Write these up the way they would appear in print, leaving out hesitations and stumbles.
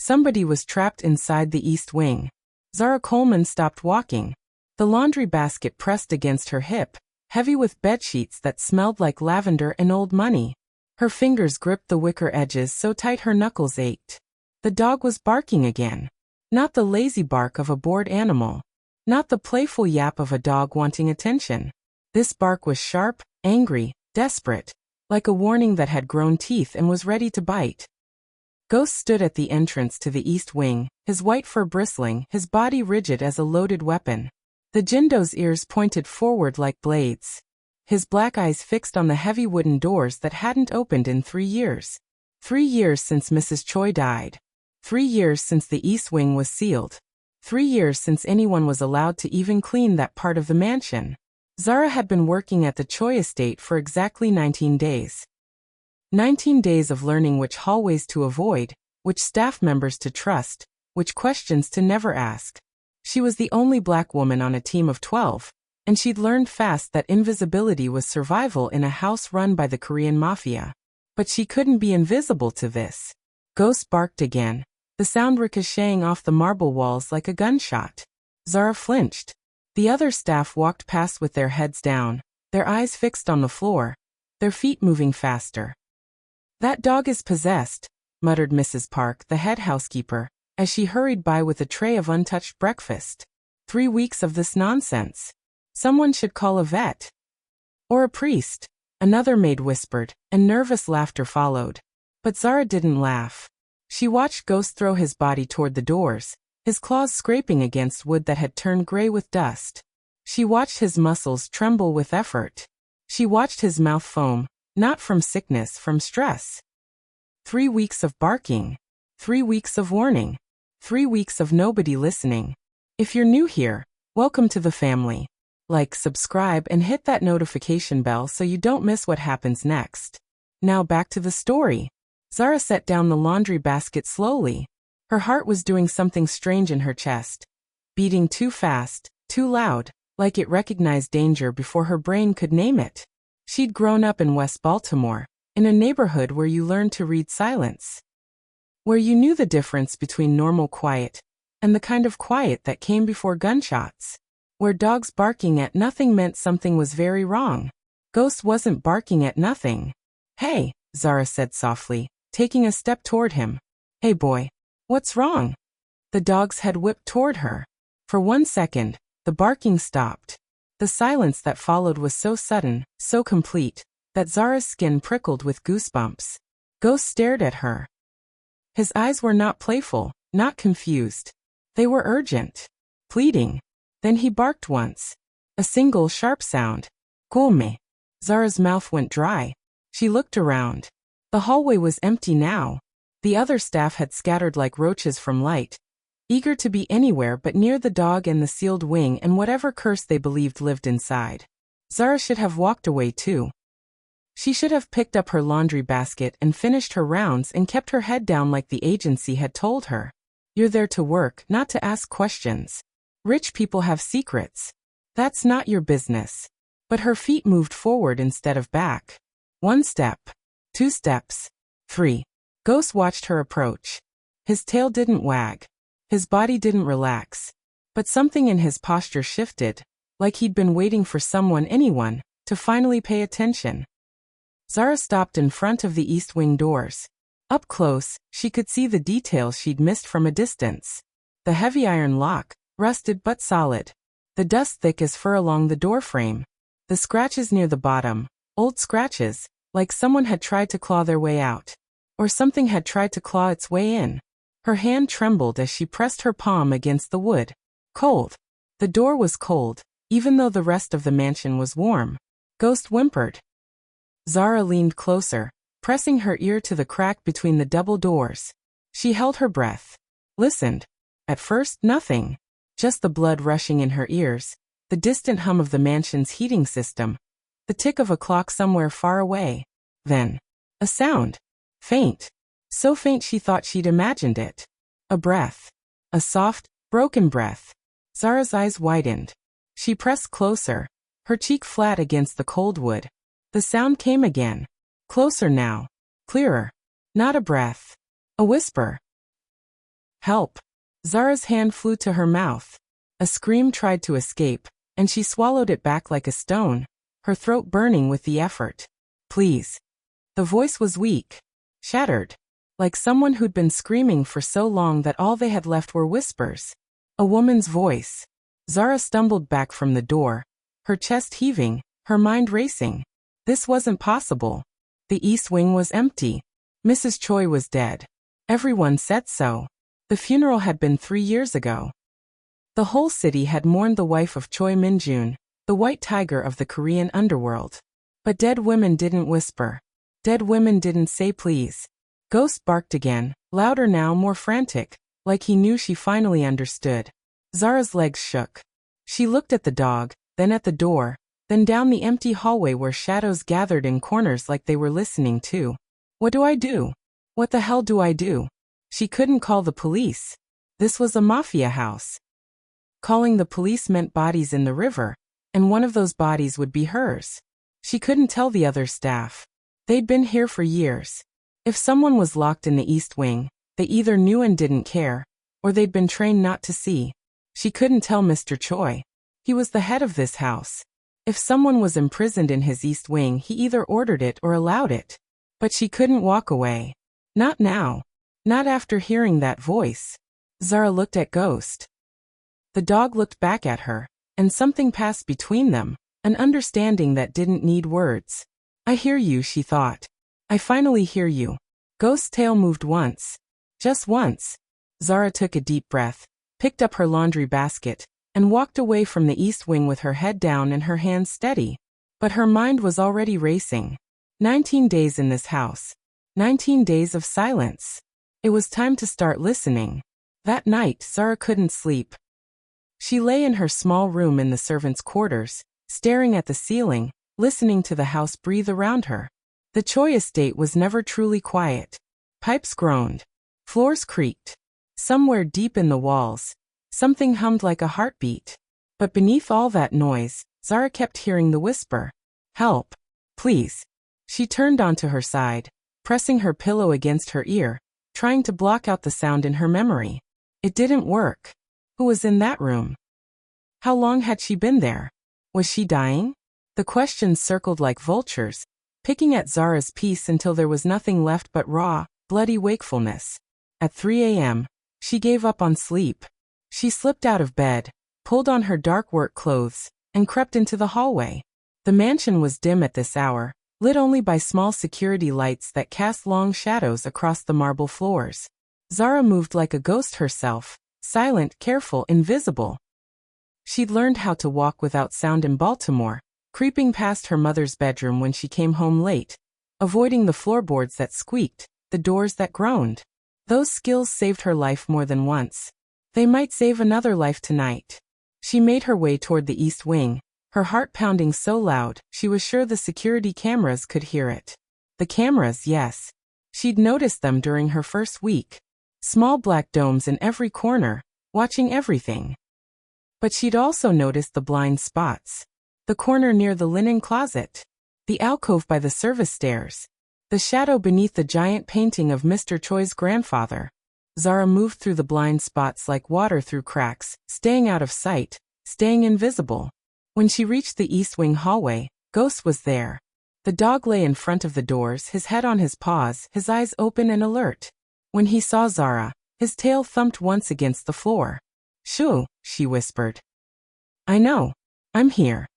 Somebody was trapped inside the east wing. Zara Coleman stopped walking. The laundry basket pressed against her hip, heavy with bedsheets that smelled like lavender and old money. Her fingers gripped the wicker edges so tight her knuckles ached. The dog was barking again. Not the lazy bark of a bored animal. Not the playful yap of a dog wanting attention. This bark was sharp, angry, desperate, like a warning that had grown teeth and was ready to bite. Ghost stood at the entrance to the east wing, his white fur bristling, his body rigid as a loaded weapon. The Jindo's ears pointed forward like blades. His black eyes fixed on the heavy wooden doors that hadn't opened in 3 years. 3 years since Mrs. Choi died. 3 years since the east wing was sealed. 3 years since anyone was allowed to even clean that part of the mansion. Zara had been working at the Choi estate for exactly 19 days. 19 days of learning which hallways to avoid, which staff members to trust, which questions to never ask. She was the only black woman on a team of 12, and she'd learned fast that invisibility was survival in a house run by the Korean Mafia. But she couldn't be invisible to this. Ghost barked again, the sound ricocheting off the marble walls like a gunshot. Zara flinched. The other staff walked past with their heads down, their eyes fixed on the floor, their feet moving faster. "That dog is possessed," muttered Mrs. Park, the head housekeeper, as she hurried by with a tray of untouched breakfast. 3 weeks of this nonsense. Someone should call a vet. Or a priest, another maid whispered, and nervous laughter followed. But Zara didn't laugh. She watched Ghost throw his body toward the doors, his claws scraping against wood that had turned gray with dust. She watched his muscles tremble with effort. She watched his mouth foam, not from sickness, from stress. 3 weeks of barking. 3 weeks of warning. 3 weeks of nobody listening. If you're new here, welcome to the family. Like, subscribe, and hit that notification bell so you don't miss what happens next. Now back to the story. Zara set down the laundry basket slowly. Her heart was doing something strange in her chest. Beating too fast, too loud, like it recognized danger before her brain could name it. She'd grown up in West Baltimore, in a neighborhood where you learned to read silence. Where you knew the difference between normal quiet and the kind of quiet that came before gunshots. Where dogs barking at nothing meant something was very wrong. Ghost wasn't barking at nothing. "Hey," Zara said softly, taking a step toward him. "Hey boy, what's wrong?" The dog's head whipped toward her. For 1 second, the barking stopped. The silence that followed was so sudden, so complete, that Zara's skin prickled with goosebumps. Ghost stared at her. His eyes were not playful, not confused. They were urgent, pleading. Then he barked once. A single sharp sound. "Come." Zara's mouth went dry. She looked around. The hallway was empty now. The other staff had scattered like roaches from light, eager to be anywhere but near the dog and the sealed wing and whatever curse they believed lived inside. Zara should have walked away too. She should have picked up her laundry basket and finished her rounds and kept her head down like the agency had told her. You're there to work, not to ask questions. Rich people have secrets. That's not your business. But her feet moved forward instead of back. 1 step. 2 steps. 3. Ghost watched her approach. His tail didn't wag. His body didn't relax. But something in his posture shifted, like he'd been waiting for anyone, to finally pay attention. Zara stopped in front of the east wing doors. Up close, she could see the details she'd missed from a distance. The heavy iron lock, rusted but solid. The dust thick as fur along the doorframe. The scratches near the bottom, old scratches, like someone had tried to claw their way out. Or something had tried to claw its way in. Her hand trembled as she pressed her palm against the wood. Cold. The door was cold, even though the rest of the mansion was warm. Ghost whimpered. Zara leaned closer, pressing her ear to the crack between the double doors. She held her breath. Listened. At first, nothing. Just the blood rushing in her ears, the distant hum of the mansion's heating system, the tick of a clock somewhere far away. Then, a sound. Faint. So faint she thought she'd imagined it. A breath. A soft, broken breath. Zara's eyes widened. She pressed closer, her cheek flat against the cold wood. The sound came again. Closer now. Clearer. Not a breath. A whisper. Help! Zara's hand flew to her mouth. A scream tried to escape, and she swallowed it back like a stone, her throat burning with the effort. Please. The voice was weak, shattered, like someone who'd been screaming for so long that all they had left were whispers. A woman's voice. Zara stumbled back from the door, her chest heaving, her mind racing. This wasn't possible. The East Wing was empty. Mrs. Choi was dead. Everyone said so. The funeral had been 3 years ago. The whole city had mourned the wife of Choi Min-jun, the white tiger of the Korean underworld. But dead women didn't whisper. Dead women didn't say please. Ghost barked again, louder now, more frantic, like he knew she finally understood. Zara's legs shook. She looked at the dog, then at the door, then down the empty hallway where shadows gathered in corners like they were listening too. What do I do? What the hell do I do? She couldn't call the police. This was a mafia house. Calling the police meant bodies in the river, and one of those bodies would be hers. She couldn't tell the other staff. They'd been here for years. If someone was locked in the East Wing, they either knew and didn't care, or they'd been trained not to see. She couldn't tell Mr. Choi. He was the head of this house. If someone was imprisoned in his East Wing, he either ordered it or allowed it. But she couldn't walk away. Not now. Not after hearing that voice. Zara looked at Ghost. The dog looked back at her, and something passed between them, an understanding that didn't need words. I hear you, she thought. I finally hear you. Ghost's tail moved once. Just once. Zara took a deep breath, picked up her laundry basket, and walked away from the East Wing with her head down and her hands steady. But her mind was already racing. 19 days in this house. 19 days of silence. It was time to start listening. That night, Zara couldn't sleep. She lay in her small room in the servants' quarters, staring at the ceiling, listening to the house breathe around her. The Choi estate was never truly quiet. Pipes groaned. Floors creaked. Somewhere deep in the walls, something hummed like a heartbeat. But beneath all that noise, Zara kept hearing the whisper. Help. Please. She turned onto her side, pressing her pillow against her ear, trying to block out the sound in her memory. It didn't work. Who was in that room? How long had she been there? Was she dying? The questions circled like vultures, picking at Zara's peace until there was nothing left but raw, bloody wakefulness. At 3 a.m., she gave up on sleep. She slipped out of bed, pulled on her dark work clothes, and crept into the hallway. The mansion was dim at this hour, lit only by small security lights that cast long shadows across the marble floors. Zara moved like a ghost herself, silent, careful, invisible. She'd learned how to walk without sound in Baltimore, creeping past her mother's bedroom when she came home late, avoiding the floorboards that squeaked, the doors that groaned. Those skills saved her life more than once. They might save another life tonight. She made her way toward the East Wing, her heart pounding so loud, she was sure the security cameras could hear it. The cameras, yes. She'd noticed them during her first week. Small black domes in every corner, watching everything. But she'd also noticed the blind spots. The corner near the linen closet. The alcove by the service stairs. The shadow beneath the giant painting of Mr. Choi's grandfather. Zara moved through the blind spots like water through cracks, staying out of sight, staying invisible. When she reached the East Wing hallway, Ghost was there. The dog lay in front of the doors, his head on his paws, his eyes open and alert. When he saw Zara, his tail thumped once against the floor. Shoo, she whispered. I know. I'm here.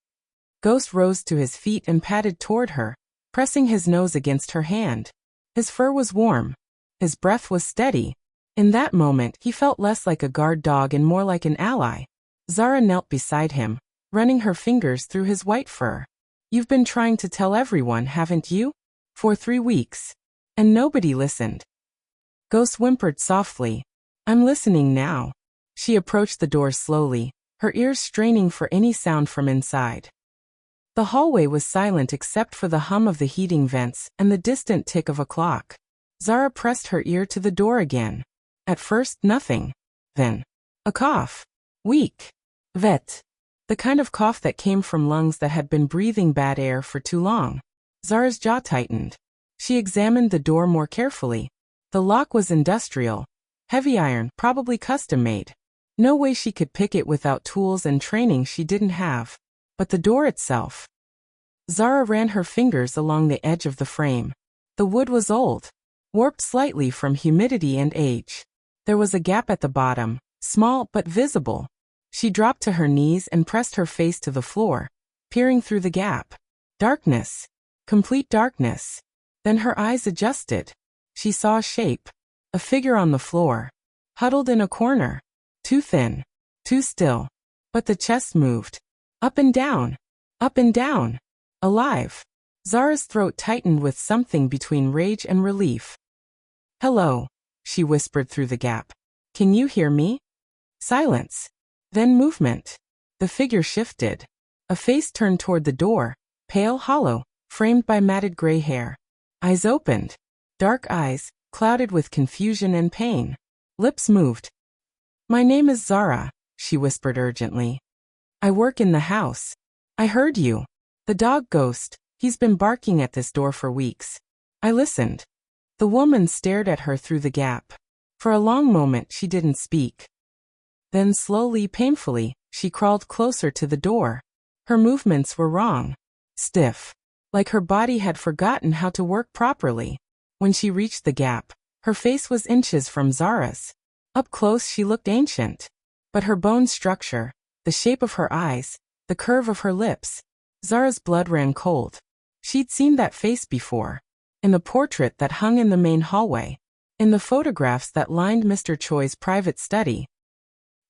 Ghost rose to his feet and padded toward her, pressing his nose against her hand. His fur was warm. His breath was steady. In that moment, he felt less like a guard dog and more like an ally. Zara knelt beside him, running her fingers through his white fur. You've been trying to tell everyone, haven't you? For 3 weeks. And nobody listened. Ghost whimpered softly. I'm listening now. She approached the door slowly, her ears straining for any sound from inside. The hallway was silent except for the hum of the heating vents and the distant tick of a clock. Zara pressed her ear to the door again. At first, nothing. Then, a cough. Weak. Vet. The kind of cough that came from lungs that had been breathing bad air for too long. Zara's jaw tightened. She examined the door more carefully. The lock was industrial. Heavy iron, probably custom made. No way she could pick it without tools and training she didn't have. But the door itself. Zara ran her fingers along the edge of the frame. The wood was old, warped slightly from humidity and age. There was a gap at the bottom, small but visible. She dropped to her knees and pressed her face to the floor, peering through the gap. Darkness. Complete darkness. Then her eyes adjusted. She saw a shape. A figure on the floor. Huddled in a corner. Too thin. Too still. But the chest moved. Up and down. Up and down. Alive. Zara's throat tightened with something between rage and relief. "Hello," she whispered through the gap. "Can you hear me?" Silence. Then movement. The figure shifted. A face turned toward the door, pale, hollow, framed by matted gray hair. Eyes opened. Dark eyes, clouded with confusion and pain. Lips moved. "My name is Zara," she whispered urgently. "I work in the house. I heard you. The dog Ghost, he's been barking at this door for weeks." I listened. The woman stared at her through the gap. For a long moment she didn't speak. Then slowly, painfully, she crawled closer to the door. Her movements were wrong. Stiff. Like her body had forgotten how to work properly. When she reached the gap, her face was inches from Zara's. Up close she looked ancient. But her bone structure, the shape of her eyes, the curve of her lips, Zara's blood ran cold. She'd seen that face before. In the portrait that hung in the main hallway. In the photographs that lined Mr. Choi's private study.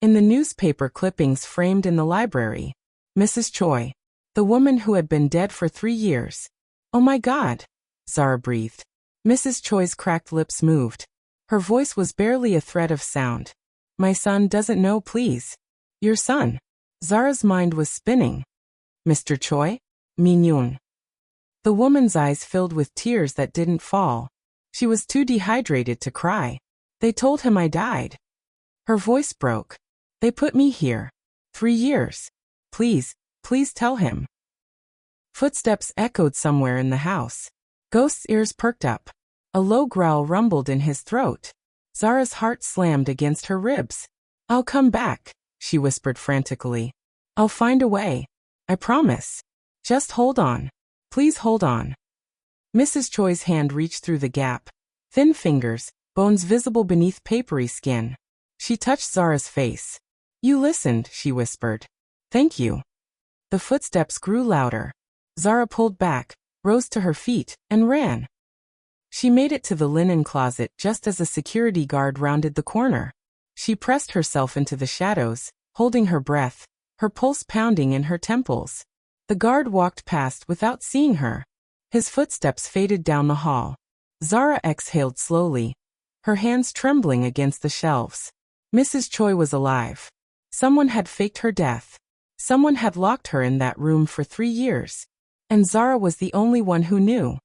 In the newspaper clippings framed in the library. Mrs. Choi. The woman who had been dead for 3 years. "Oh my God," Zara breathed. Mrs. Choi's cracked lips moved. Her voice was barely a thread of sound. "My son doesn't know, please." "Your son?" Zara's mind was spinning. "Mr. Choi? Min-yoon." The woman's eyes filled with tears that didn't fall. She was too dehydrated to cry. "They told him I died." Her voice broke. "They put me here. 3 years. Please, please tell him." Footsteps echoed somewhere in the house. Ghost's ears perked up. A low growl rumbled in his throat. Zara's heart slammed against her ribs. "I'll come back," she whispered frantically. "I'll find a way. I promise. Just hold on. Please hold on." Mrs. Choi's hand reached through the gap. Thin fingers, bones visible beneath papery skin. She touched Zara's face. "You listened," she whispered. "Thank you." The footsteps grew louder. Zara pulled back, rose to her feet, and ran. She made it to the linen closet just as a security guard rounded the corner. She pressed herself into the shadows, holding her breath, her pulse pounding in her temples. The guard walked past without seeing her. His footsteps faded down the hall. Zara exhaled slowly, her hands trembling against the shelves. Mrs. Choi was alive. Someone had faked her death. Someone had locked her in that room for 3 years. And Zara was the only one who knew.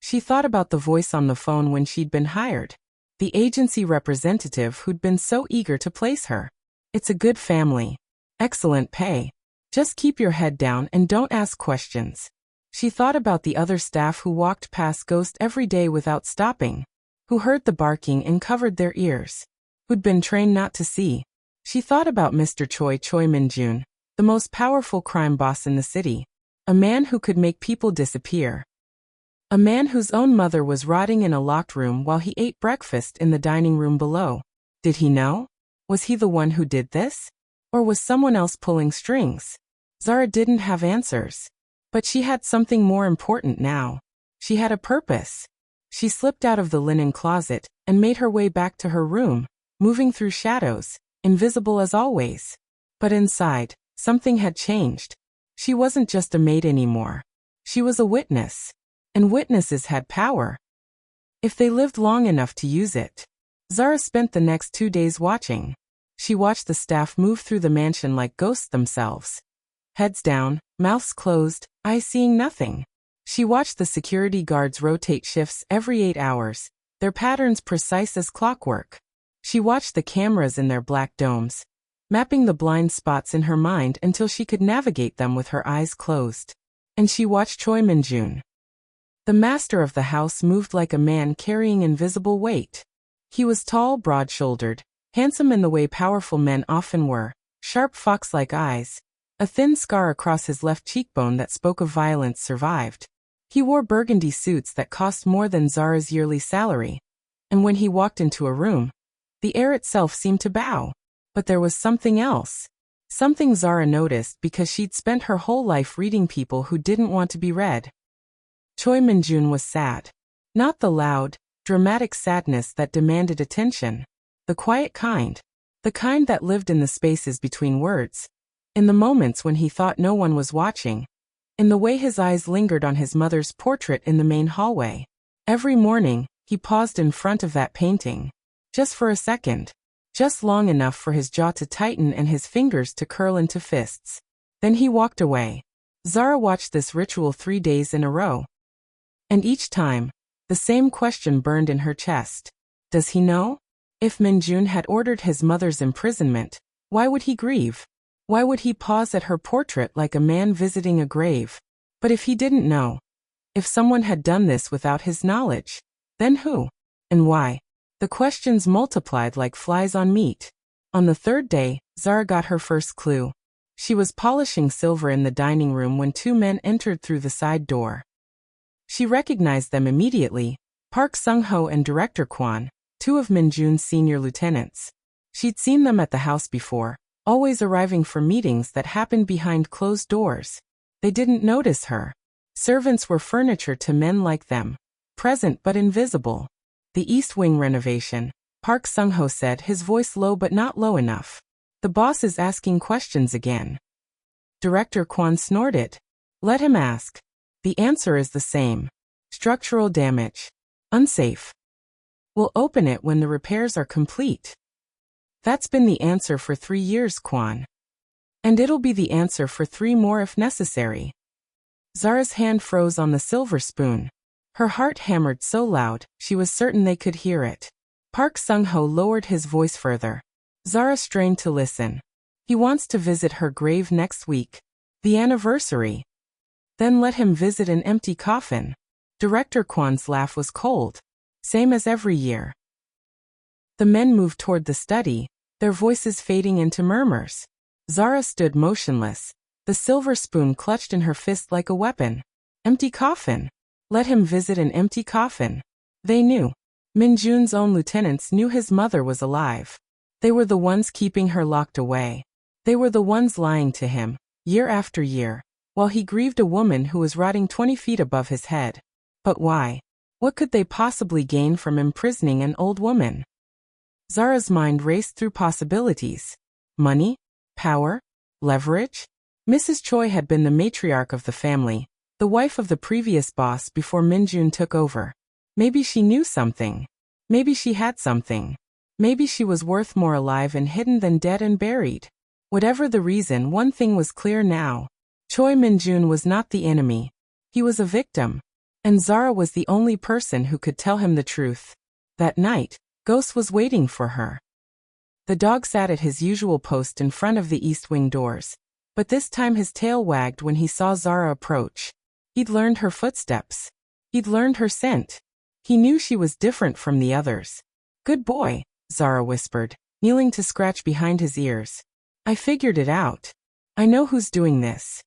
She thought about the voice on the phone when she'd been hired. The agency representative who'd been so eager to place her. "It's a good family. Excellent pay. Just keep your head down and don't ask questions." She thought about the other staff who walked past Ghost every day without stopping. Who heard the barking and covered their ears. Who'd been trained not to see. She thought about Mr. Choi Min-jun, the most powerful crime boss in the city. A man who could make people disappear. A man whose own mother was rotting in a locked room while he ate breakfast in the dining room below. Did he know? Was he the one who did this? Or was someone else pulling strings? Zara didn't have answers. But she had something more important now. She had a purpose. She slipped out of the linen closet and made her way back to her room, moving through shadows, invisible as always. But inside, something had changed. She wasn't just a maid anymore. She was a witness. And witnesses had power. If they lived long enough to use it. Zara spent the next 2 days watching. She watched the staff move through the mansion like ghosts themselves. Heads down, mouths closed, eyes seeing nothing. She watched the security guards rotate shifts every 8 hours, their patterns precise as clockwork. She watched the cameras in their black domes, mapping the blind spots in her mind until she could navigate them with her eyes closed. And she watched Choi Min-jun. The master of the house moved like a man carrying invisible weight. He was tall, broad-shouldered, handsome in the way powerful men often were, sharp fox-like eyes, a thin scar across his left cheekbone that spoke of violence survived. He wore burgundy suits that cost more than Zara's yearly salary, and when he walked into a room, the air itself seemed to bow. But there was something else. Something Zara noticed because she'd spent her whole life reading people who didn't want to be read. Choi Min-jun was sad. Not the loud, dramatic sadness that demanded attention. The quiet kind. The kind that lived in the spaces between words. In the moments when he thought no one was watching. In the way his eyes lingered on his mother's portrait in the main hallway. Every morning, he paused in front of that painting. Just for a second. Just long enough for his jaw to tighten and his fingers to curl into fists. Then he walked away. Zara watched this ritual 3 days in a row. And each time, the same question burned in her chest. Does he know? If Min-jun had ordered his mother's imprisonment, why would he grieve? Why would he pause at her portrait like a man visiting a grave? But if he didn't know, if someone had done this without his knowledge, then who? And why? The questions multiplied like flies on meat. On the third day, Zara got her first clue. She was polishing silver in the dining room when 2 men entered through the side door. She recognized them immediately, Park Sung-ho and Director Kwon, 2 of Min-jun's senior lieutenants. She'd seen them at the house before, always arriving for meetings that happened behind closed doors. They didn't notice her. Servants were furniture to men like them, present but invisible. The East Wing renovation, Park Sung-ho said, his voice low but not low enough. The boss is asking questions again. Director Kwon snorted. Let him ask. The answer is the same. Structural damage. Unsafe. We'll open it when the repairs are complete. That's been the answer for 3 years, Kwon. And it'll be the answer for 3 more if necessary. Zara's hand froze on the silver spoon. Her heart hammered so loud, she was certain they could hear it. Park Sung-ho lowered his voice further. Zara strained to listen. He wants to visit her grave next week. The anniversary. Then let him visit an empty coffin. Director Kwon's laugh was cold. Same as every year. The men moved toward the study, their voices fading into murmurs. Zara stood motionless, the silver spoon clutched in her fist like a weapon. Empty coffin. Let him visit an empty coffin. They knew. Min-jun's own lieutenants knew his mother was alive. They were the ones keeping her locked away. They were the ones lying to him, year after year, while he grieved a woman who was rotting 20 feet above his head. But why? What could they possibly gain from imprisoning an old woman? Zara's mind raced through possibilities. Money? Power? Leverage? Mrs. Choi had been the matriarch of the family, the wife of the previous boss before Min-jun took over. Maybe she knew something. Maybe she had something. Maybe she was worth more alive and hidden than dead and buried. Whatever the reason, one thing was clear now. Choi Min-jun was not the enemy. He was a victim. And Zara was the only person who could tell him the truth. That night, Ghost was waiting for her. The dog sat at his usual post in front of the East Wing doors, but this time his tail wagged when he saw Zara approach. He'd learned her footsteps. He'd learned her scent. He knew she was different from the others. Good boy, Zara whispered, kneeling to scratch behind his ears. I figured it out. I know who's doing this.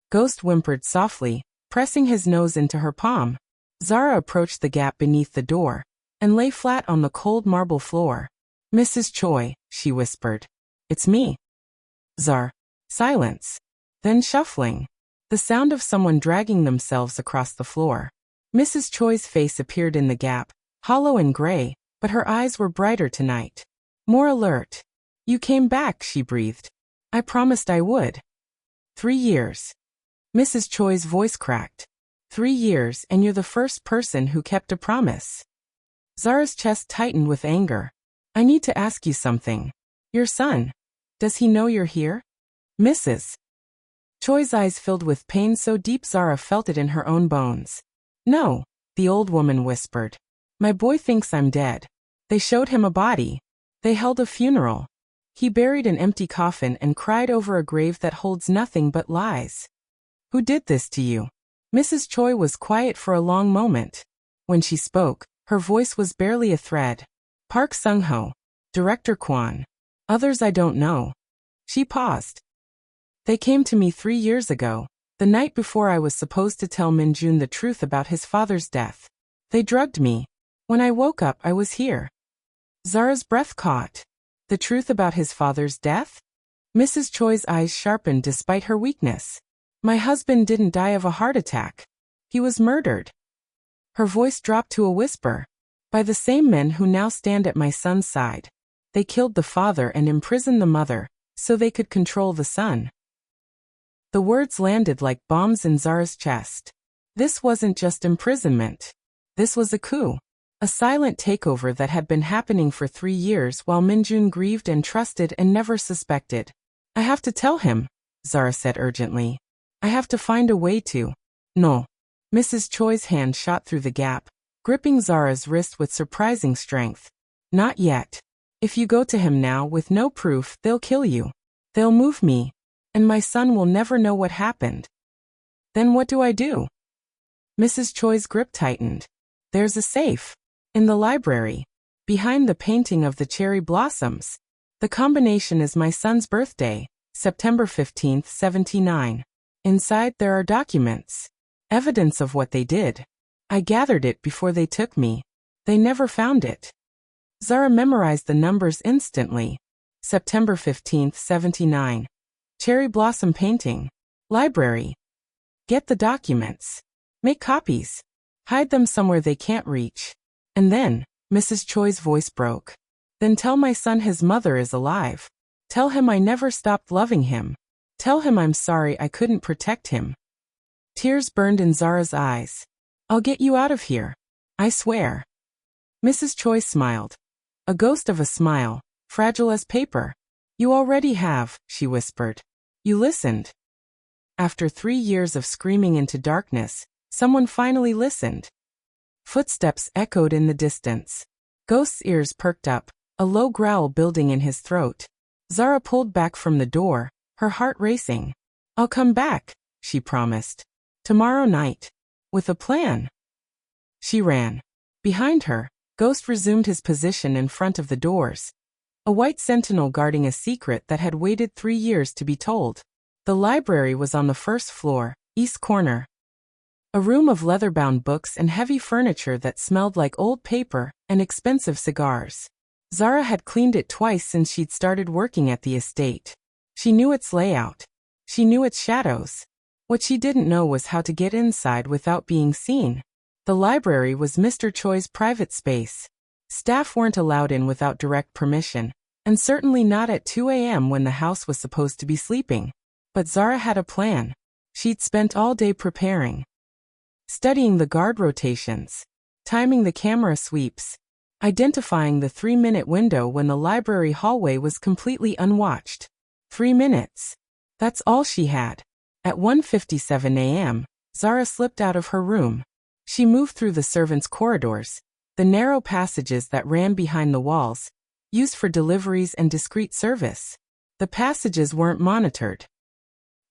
Ghost whimpered softly, pressing his nose into her palm. Zara approached the gap beneath the door, and lay flat on the cold marble floor. Mrs. Choi, she whispered. It's me. Zara. Silence. Then shuffling. The sound of someone dragging themselves across the floor. Mrs. Choi's face appeared in the gap, hollow and gray, but her eyes were brighter tonight. More alert. You came back, she breathed. I promised I would. 3 years. Mrs. Choi's voice cracked. 3 years and you're the first person who kept a promise. Zara's chest tightened with anger. I need to ask you something. Your son. Does he know you're here? Mrs. Choi's eyes filled with pain so deep Zara felt it in her own bones. No, the old woman whispered. My boy thinks I'm dead. They showed him a body. They held a funeral. He buried an empty coffin and cried over a grave that holds nothing but lies. Who did this to you? Mrs. Choi was quiet for a long moment. When she spoke, her voice was barely a thread. Park Sung-ho. Director Kwon. Others I don't know. She paused. They came to me 3 years ago, the night before I was supposed to tell Min-jun the truth about his father's death. They drugged me. When I woke up, I was here. Zara's breath caught. The truth about his father's death? Mrs. Choi's eyes sharpened despite her weakness. My husband didn't die of a heart attack. He was murdered. Her voice dropped to a whisper. By the same men who now stand at my son's side. They killed the father and imprisoned the mother, so they could control the son. The words landed like bombs in Zara's chest. This wasn't just imprisonment. This was a coup. A silent takeover that had been happening for 3 years while Min-jun grieved and trusted and never suspected. I have to tell him, Zara said urgently. I have to find a way to. No. Mrs. Choi's hand shot through the gap, gripping Zara's wrist with surprising strength. Not yet. If you go to him now with no proof, they'll kill you. They'll move me. And my son will never know what happened. Then what do I do? Mrs. Choi's grip tightened. There's a safe. In the library. Behind the painting of the cherry blossoms. The combination is my son's birthday, September 15th, 79. Inside there are documents. Evidence of what they did. I gathered it before they took me. They never found it. Zara memorized the numbers instantly. September 15th, 79. Cherry blossom painting. Library. Get the documents. Make copies. Hide them somewhere they can't reach. And then, Mrs. Choi's voice broke. Then tell my son his mother is alive. Tell him I never stopped loving him. Tell him I'm sorry I couldn't protect him. Tears burned in Zara's eyes. I'll get you out of here. I swear. Mrs. Choi smiled. A ghost of a smile, fragile as paper. You already have, she whispered. You listened. After 3 years of screaming into darkness, someone finally listened. Footsteps echoed in the distance. Ghost's ears perked up, a low growl building in his throat. Zara pulled back from the door, her heart racing. I'll come back, she promised. Tomorrow night. With a plan. She ran. Behind her, Ghost resumed his position in front of the doors. A white sentinel guarding a secret that had waited 3 years to be told. The library was on the first floor, east corner. A room of leather-bound books and heavy furniture that smelled like old paper and expensive cigars. Zara had cleaned it twice since she'd started working at the estate. She knew its layout. She knew its shadows. What she didn't know was how to get inside without being seen. The library was Mr. Choi's private space. Staff weren't allowed in without direct permission, and certainly not at 2 a.m. when the house was supposed to be sleeping. But Zara had a plan. She'd spent all day preparing. Studying the guard rotations. Timing the camera sweeps. Identifying the 3-minute window when the library hallway was completely unwatched. 3 minutes. That's all she had. At 1:57 a.m., Zara slipped out of her room. She moved through the servants' corridors, the narrow passages that ran behind the walls, used for deliveries and discreet service. The passages weren't monitored.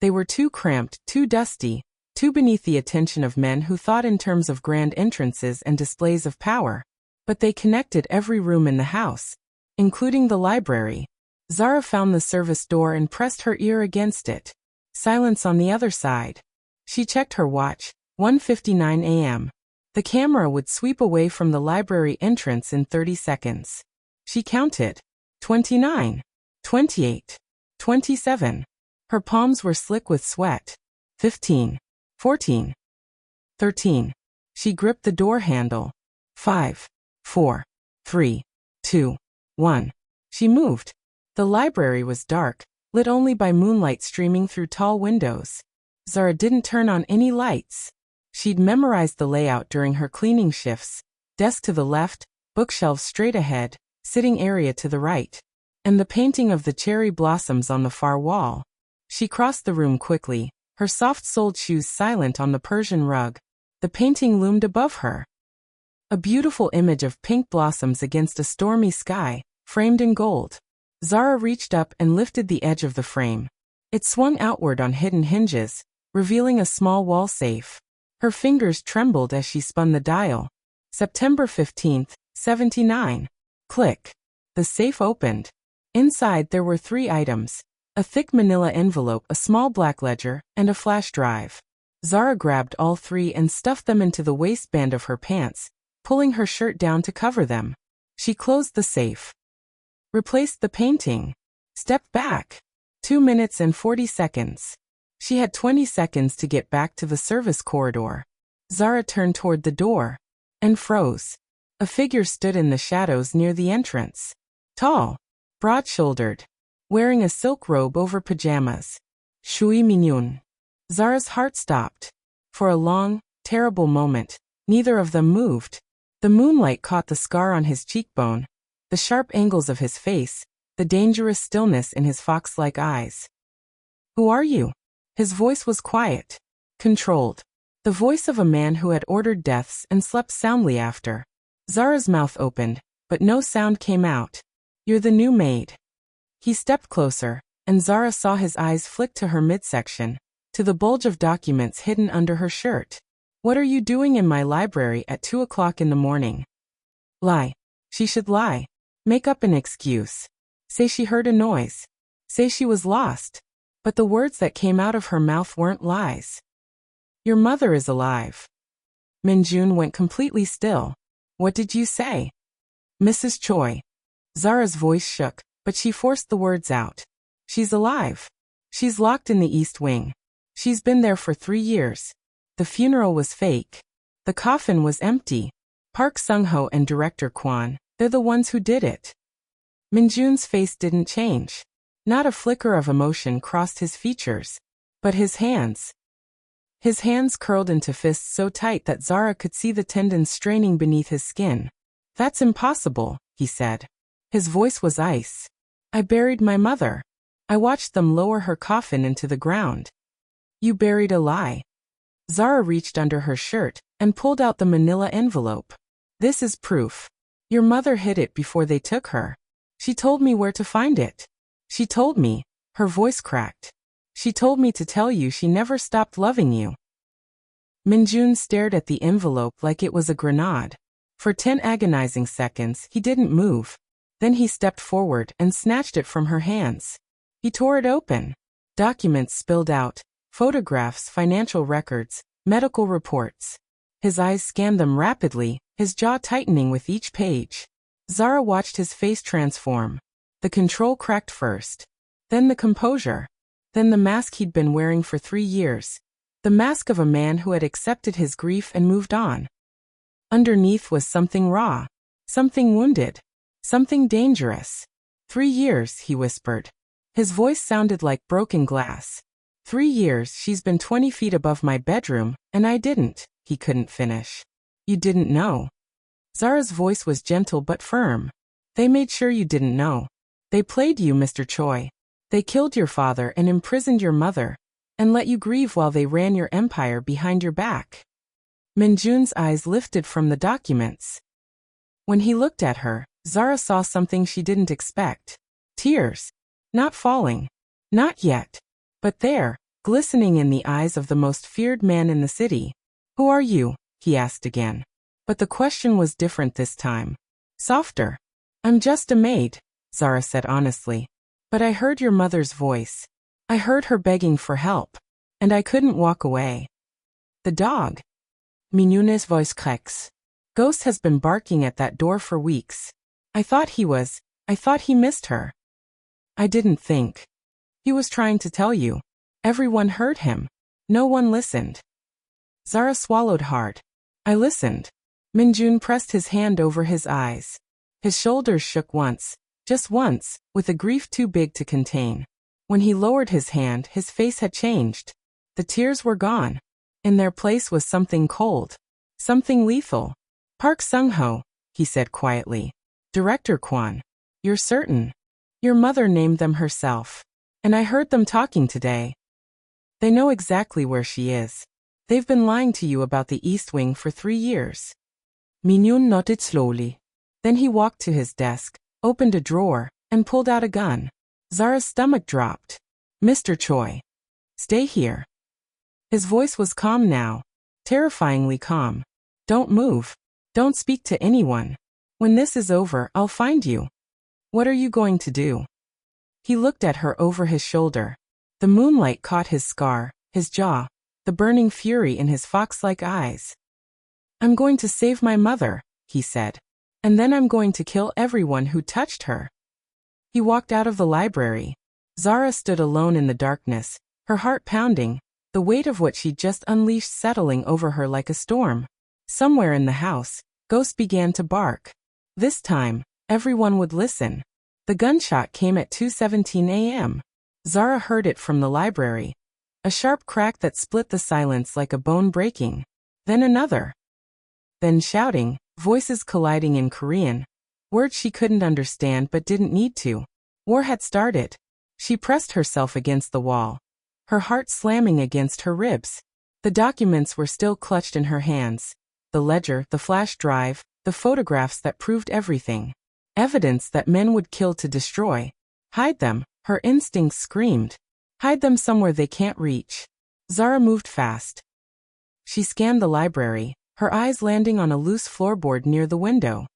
They were too cramped, too dusty, too beneath the attention of men who thought in terms of grand entrances and displays of power. But they connected every room in the house, including the library. Zara found the service door and pressed her ear against it. Silence on the other side. She checked her watch, 1:59 a.m. The camera would sweep away from the library entrance in 30 seconds. She counted. 29. 28. 27. Her palms were slick with sweat. 15. 14. 13. She gripped the door handle. 5. 4. 3. 2. 1. She moved. The library was dark, lit only by moonlight streaming through tall windows. Zara didn't turn on any lights. She'd memorized the layout during her cleaning shifts. Desk to the left, bookshelves straight ahead, sitting area to the right. And the painting of the cherry blossoms on the far wall. She crossed the room quickly, her soft-soled shoes silent on the Persian rug. The painting loomed above her. A beautiful image of pink blossoms against a stormy sky, framed in gold. Zara reached up and lifted the edge of the frame. It swung outward on hidden hinges, revealing a small wall safe. Her fingers trembled as she spun the dial. September 15th, 79. Click. The safe opened. Inside there were 3 items: a thick manila envelope, a small black ledger, and a flash drive. Zara grabbed all 3 and stuffed them into the waistband of her pants, pulling her shirt down to cover them. She closed the safe. Replaced the painting. Stepped back. 2 minutes and 40 seconds. She had 20 seconds to get back to the service corridor. Zara turned toward the door and froze. A figure stood in the shadows near the entrance. Tall, broad-shouldered, wearing a silk robe over pajamas. Shui Minyun. Zara's heart stopped. For a long, terrible moment, neither of them moved. The moonlight caught the scar on his cheekbone, the sharp angles of his face, the dangerous stillness in his fox-like eyes. Who are you? His voice was quiet, controlled. The voice of a man who had ordered deaths and slept soundly after. Zara's mouth opened, but no sound came out. You're the new maid. He stepped closer, and Zara saw his eyes flick to her midsection, to the bulge of documents hidden under her shirt. What are you doing in my library at 2 o'clock in the morning? Lie. She should lie. Make up an excuse. Say she heard a noise. Say she was lost. But the words that came out of her mouth weren't lies. Your mother is alive. Minjun went completely still. What did you say? Mrs. Choi. Zara's voice shook, but she forced the words out. She's alive. She's locked in the East Wing. She's been there for 3 years. The funeral was fake. The coffin was empty. Park Sung-ho and director Kwon, they're the ones who did it. Minjun's face didn't change. Not a flicker of emotion crossed his features. But his hands. His hands curled into fists so tight that Zara could see the tendons straining beneath his skin. That's impossible, he said. His voice was ice. I buried my mother. I watched them lower her coffin into the ground. You buried a lie. Zara reached under her shirt and pulled out the manila envelope. This is proof. Your mother hid it before they took her. She told me where to find it. She told me, her voice cracked. She told me to tell you she never stopped loving you. Minjun stared at the envelope like it was a grenade. For 10 agonizing seconds, he didn't move. Then he stepped forward and snatched it from her hands. He tore it open. Documents spilled out. Photographs, financial records, medical reports. His eyes scanned them rapidly, his jaw tightening with each page. Zara watched his face transform. The control cracked first. Then the composure. Then the mask he'd been wearing for 3 years. The mask of a man who had accepted his grief and moved on. Underneath was something raw. Something wounded. Something dangerous. 3 years, he whispered. His voice sounded like broken glass. 3 years she's been 20 feet above my bedroom, and I didn't, he couldn't finish. You didn't know. Zara's voice was gentle but firm. They made sure you didn't know. They played you, Mr. Choi. They killed your father and imprisoned your mother, and let you grieve while they ran your empire behind your back. Minjun's eyes lifted from the documents. When he looked at her, Zara saw something she didn't expect. Tears. Not falling. Not yet. But there, glistening in the eyes of the most feared man in the city. Who are you? He asked again. But the question was different this time. Softer. I'm just a maid, Zara said honestly. But I heard your mother's voice. I heard her begging for help. And I couldn't walk away. The dog. Minyun's voice cracks. Ghost has been barking at that door for weeks. I thought he missed her. I didn't think. He was trying to tell you. Everyone heard him. No one listened. Zara swallowed hard. I listened. Minjun pressed his hand over his eyes. His shoulders shook once, just once, with a grief too big to contain. When he lowered his hand, his face had changed. The tears were gone. In their place was something cold. Something lethal. Park Sung-ho, he said quietly. Director Kwon. You're certain? Your mother named them herself. And I heard them talking today. They know exactly where she is. They've been lying to you about the East Wing for 3 years. Minyun nodded slowly. Then he walked to his desk, opened a drawer, and pulled out a gun. Zara's stomach dropped. Mr. Choi. Stay here. His voice was calm now. Terrifyingly calm. Don't move. Don't speak to anyone. When this is over, I'll find you. What are you going to do? He looked at her over his shoulder. The moonlight caught his scar, his jaw, the burning fury in his fox-like eyes. I'm going to save my mother, he said. And then I'm going to kill everyone who touched her. He walked out of the library. Zara stood alone in the darkness, her heart pounding, the weight of what she'd just unleashed settling over her like a storm. Somewhere in the house, ghosts began to bark. This time, everyone would listen. The gunshot came at 2:17 a.m. Zara heard it from the library. A sharp crack that split the silence like a bone breaking. Then another. Then shouting, voices colliding in Korean. Words she couldn't understand but didn't need to. War had started. She pressed herself against the wall, her heart slamming against her ribs. The documents were still clutched in her hands. The ledger, the flash drive, the photographs that proved everything. Evidence that men would kill to destroy. Hide them, her instincts screamed. Hide them somewhere they can't reach. Zara moved fast. She scanned the library, her eyes landing on a loose floorboard near the window.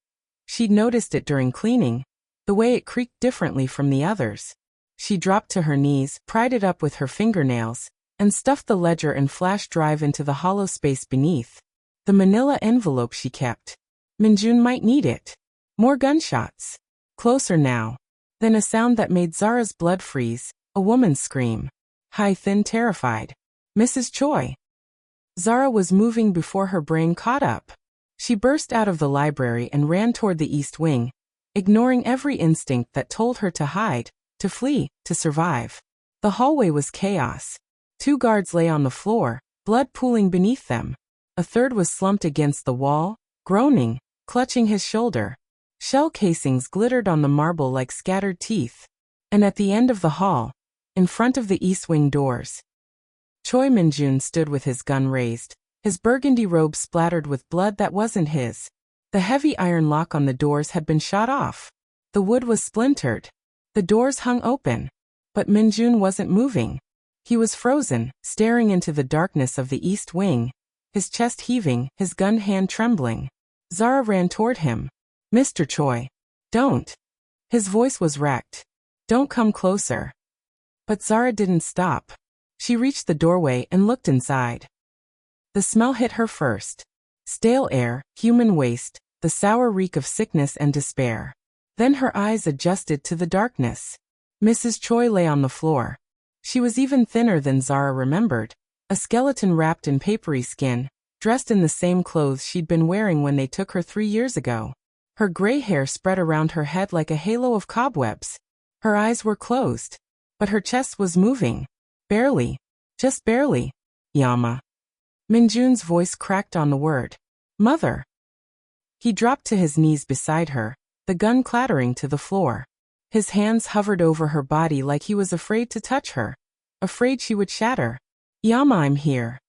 She'd noticed it during cleaning, the way it creaked differently from the others. She dropped to her knees, pried it up with her fingernails, and stuffed the ledger and flash drive into the hollow space beneath. The manila envelope she kept. Minjun might need it. More gunshots. Closer now. Then a sound that made Zara's blood freeze, a woman's scream. High, thin, terrified. Mrs. Choi. Zara was moving before her brain caught up. She burst out of the library and ran toward the east wing, ignoring every instinct that told her to hide, to flee, to survive. The hallway was chaos. 2 guards lay on the floor, blood pooling beneath them. A third was slumped against the wall, groaning, clutching his shoulder. Shell casings glittered on the marble like scattered teeth. And at the end of the hall, in front of the east wing doors, Choi Minjun stood with his gun raised, his burgundy robe splattered with blood that wasn't his. The heavy iron lock on the doors had been shot off. The wood was splintered. The doors hung open. But Minjun wasn't moving. He was frozen, staring into the darkness of the east wing, his chest heaving, his gun hand trembling. Zara ran toward him. Mr. Choi. Don't. His voice was wrecked. Don't come closer. But Zara didn't stop. She reached the doorway and looked inside. The smell hit her first. Stale air, human waste, the sour reek of sickness and despair. Then her eyes adjusted to the darkness. Mrs. Choi lay on the floor. She was even thinner than Zara remembered, a skeleton wrapped in papery skin, dressed in the same clothes she'd been wearing when they took her 3 years ago. Her gray hair spread around her head like a halo of cobwebs. Her eyes were closed, but her chest was moving. Barely. Just barely. Yama. Minjun's voice cracked on the word. Mother. He dropped to his knees beside her, the gun clattering to the floor. His hands hovered over her body like he was afraid to touch her, afraid she would shatter. Yama, I'm here.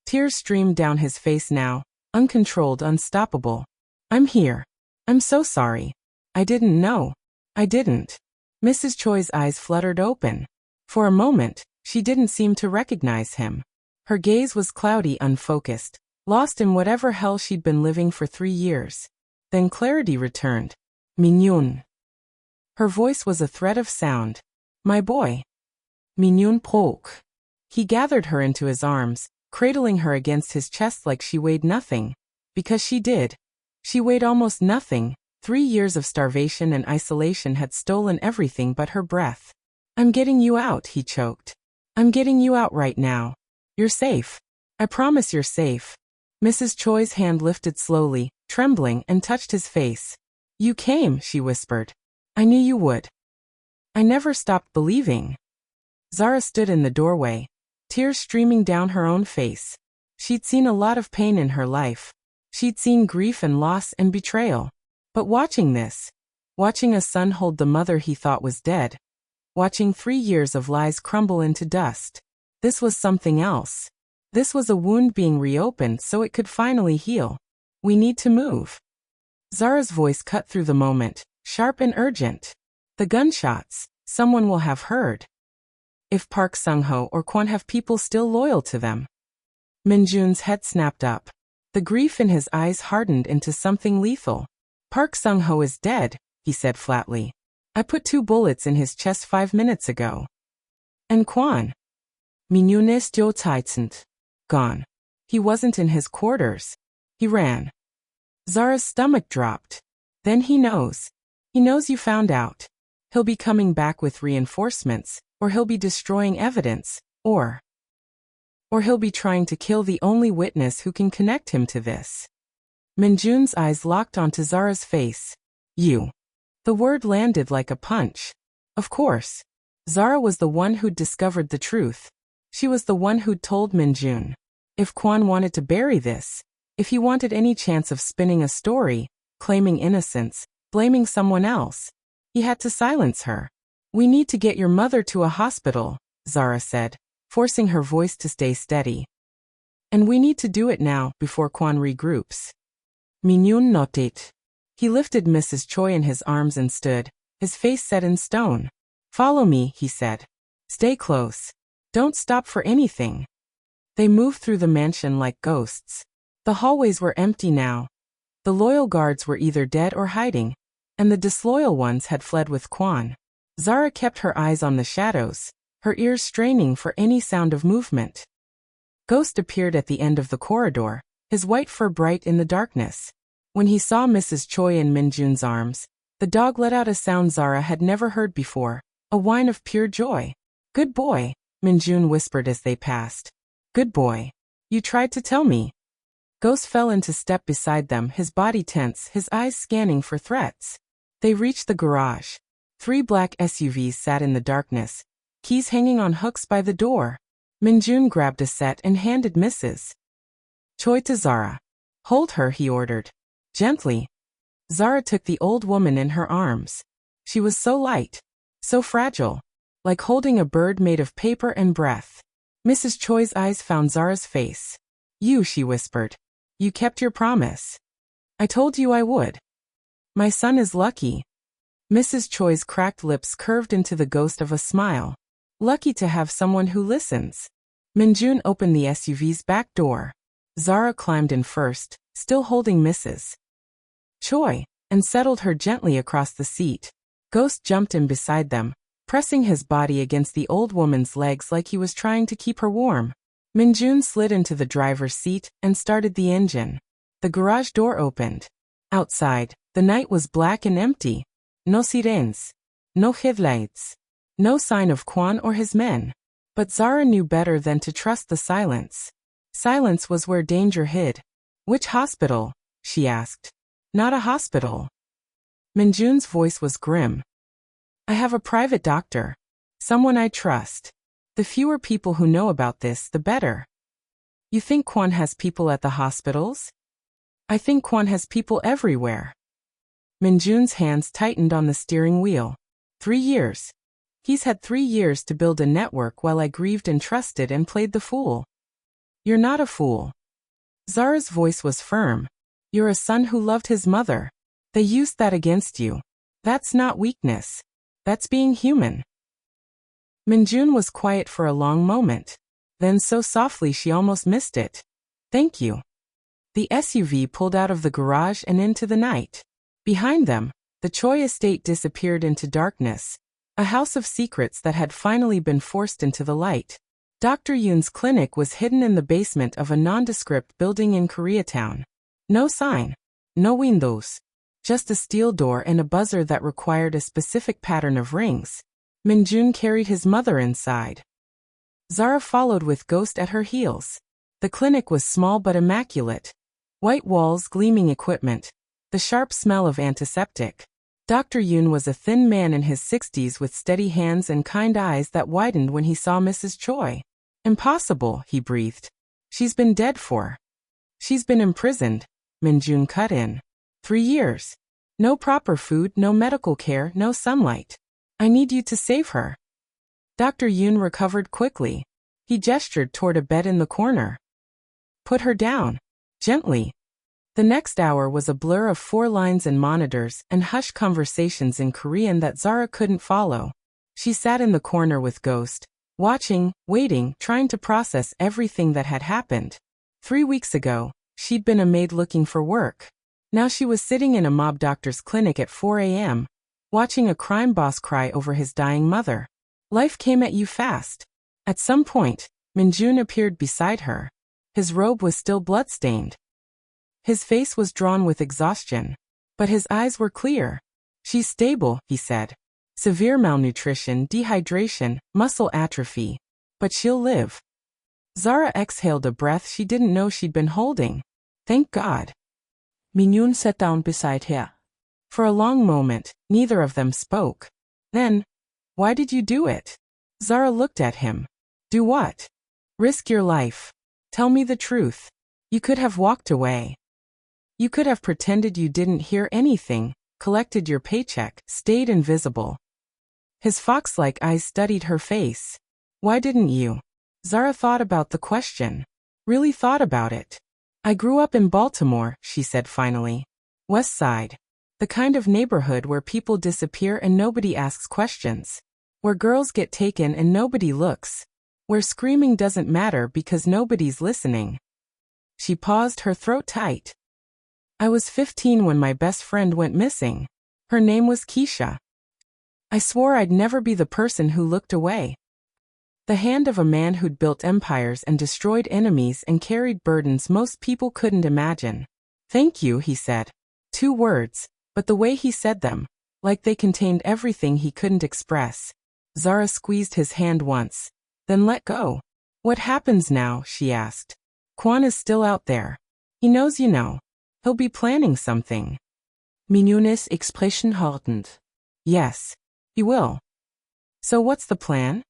Tears streamed down his face now, uncontrolled, unstoppable. I'm here. I'm so sorry. I didn't know. I didn't. Mrs. Choi's eyes fluttered open. For a moment, she didn't seem to recognize him. Her gaze was cloudy, unfocused, lost in whatever hell she'd been living for 3 years. Then clarity returned. Minhyun. Her voice was a thread of sound. My boy. Minhyun Polk. He gathered her into his arms, cradling her against his chest like she weighed nothing. Because she did. She weighed almost nothing. 3 years of starvation and isolation had stolen everything but her breath. I'm getting you out, he choked. I'm getting you out right now. You're safe. I promise you're safe. Mrs. Choi's hand lifted slowly, trembling, and touched his face. You came, she whispered. I knew you would. I never stopped believing. Zara stood in the doorway, tears streaming down her own face. She'd seen a lot of pain in her life. She'd seen grief and loss and betrayal. But watching this, watching a son hold the mother he thought was dead, watching 3 years of lies crumble into dust, this was something else. This was a wound being reopened so it could finally heal. We need to move. Zara's voice cut through the moment, sharp and urgent. The gunshots, someone will have heard. If Park Sung-ho or Kwon have people still loyal to them. Minjun's head snapped up. The grief in his eyes hardened into something lethal. Park Sung-ho is dead, he said flatly. I put 2 bullets in his chest 5 minutes ago. And Kwon? Minunes jo Taitsent. Gone. He wasn't in his quarters. He ran. Zara's stomach dropped. Then he knows. He knows you found out. He'll be coming back with reinforcements, or he'll be destroying evidence, or he'll be trying to kill the only witness who can connect him to this. Minjun's eyes locked onto Zara's face. You. The word landed like a punch. Of course. Zara was the one who'd discovered the truth. She was the one who'd told Minjun. If Kwon wanted to bury this, if he wanted any chance of spinning a story, claiming innocence, blaming someone else, he had to silence her. We need to get your mother to a hospital, Zara said, forcing her voice to stay steady. And we need to do it now, before Kwon regroups. Minyoon nodded. He lifted Mrs. Choi in his arms and stood, his face set in stone. Follow me, he said. Stay close. Don't stop for anything. They moved through the mansion like ghosts. The hallways were empty now. The loyal guards were either dead or hiding, and the disloyal ones had fled with Kwon. Zara kept her eyes on the shadows, her ears straining for any sound of movement. Ghost appeared at the end of the corridor, his white fur bright in the darkness. When he saw Mrs. Choi in Minjun's arms, the dog let out a sound Zara had never heard before, a whine of pure joy. Good boy, Minjun whispered as they passed. Good boy. You tried to tell me. Ghost fell into step beside them, his body tense, his eyes scanning for threats. They reached the garage. 3 black SUVs sat in the darkness, keys hanging on hooks by the door. Minjun grabbed a set and handed Mrs. Choi to Zara. Hold her, he ordered. Gently. Zara took the old woman in her arms. She was so light, so fragile, like holding a bird made of paper and breath. Mrs. Choi's eyes found Zara's face. You, she whispered. You kept your promise. I told you I would. My son is lucky. Mrs. Choi's cracked lips curved into the ghost of a smile. Lucky to have someone who listens. Minjun opened the SUV's back door. Zara climbed in first, still holding Mrs. Choi, and settled her gently across the seat. Ghost jumped in beside them, pressing his body against the old woman's legs like he was trying to keep her warm. Minjun slid into the driver's seat and started the engine. The garage door opened. Outside, the night was black and empty. No sirens. No headlights. No sign of Kwon or his men. But Zara knew better than to trust the silence. Silence was where danger hid. Which hospital? She asked. Not a hospital. Minjun's voice was grim. I have a private doctor. Someone I trust. The fewer people who know about this, the better. You think Kwon has people at the hospitals? I think Kwon has people everywhere. Minjun's hands tightened on the steering wheel. 3 years. He's had 3 years to build a network while I grieved and trusted and played the fool. You're not a fool. Zara's voice was firm. You're a son who loved his mother. They used that against you. That's not weakness. That's being human. Minjun was quiet for a long moment. Then so softly she almost missed it. Thank you. The SUV pulled out of the garage and into the night. Behind them, the Choi estate disappeared into darkness. A house of secrets that had finally been forced into the light. Dr. Yoon's clinic was hidden in the basement of a nondescript building in Koreatown. No sign. No windows. Just a steel door and a buzzer that required a specific pattern of rings. Minjun carried his mother inside. Zara followed with Ghost at her heels. The clinic was small but immaculate. White walls, gleaming equipment. The sharp smell of antiseptic. Dr. Yoon was a thin man in his 60s with steady hands and kind eyes that widened when he saw Mrs. Choi. Impossible, he breathed. She's been dead for. She's been imprisoned. Minjun cut in. 3 years. No proper food, no medical care, no sunlight. I need you to save her. Dr. Yoon recovered quickly. He gestured toward a bed in the corner. Put her down. Gently. The next hour was a blur of 4 lines and monitors and hushed conversations in Korean that Zara couldn't follow. She sat in the corner with Ghost, watching, waiting, trying to process everything that had happened. 3 weeks ago, she'd been a maid looking for work. Now she was sitting in a mob doctor's clinic at 4 a.m., watching a crime boss cry over his dying mother. Life came at you fast. At some point, Minjun appeared beside her. His robe was still bloodstained. His face was drawn with exhaustion, but his eyes were clear. She's stable, he said. Severe malnutrition, dehydration, muscle atrophy. But she'll live. Zara exhaled a breath she didn't know she'd been holding. Thank God. Minjun sat down beside her. For a long moment, neither of them spoke. Then, why did you do it? Zara looked at him. Do what? Risk your life. Tell me the truth. You could have walked away. You could have pretended you didn't hear anything, collected your paycheck, stayed invisible. His fox-like eyes studied her face. Why didn't you? Zara thought about the question. Really thought about it. I grew up in Baltimore, she said finally. West Side. The kind of neighborhood where people disappear and nobody asks questions. Where girls get taken and nobody looks. Where screaming doesn't matter because nobody's listening. She paused, her throat tight. I was 15 when my best friend went missing. Her name was Keisha. I swore I'd never be the person who looked away. The hand of a man who'd built empires and destroyed enemies and carried burdens most people couldn't imagine. Thank you, he said. 2 words, but the way he said them, like they contained everything he couldn't express. Zara squeezed his hand once, then let go. What happens now? She asked. Kwon is still out there. He knows you know. He'll be planning something. Minjun's expression hardened. Yes, he will. So what's the plan?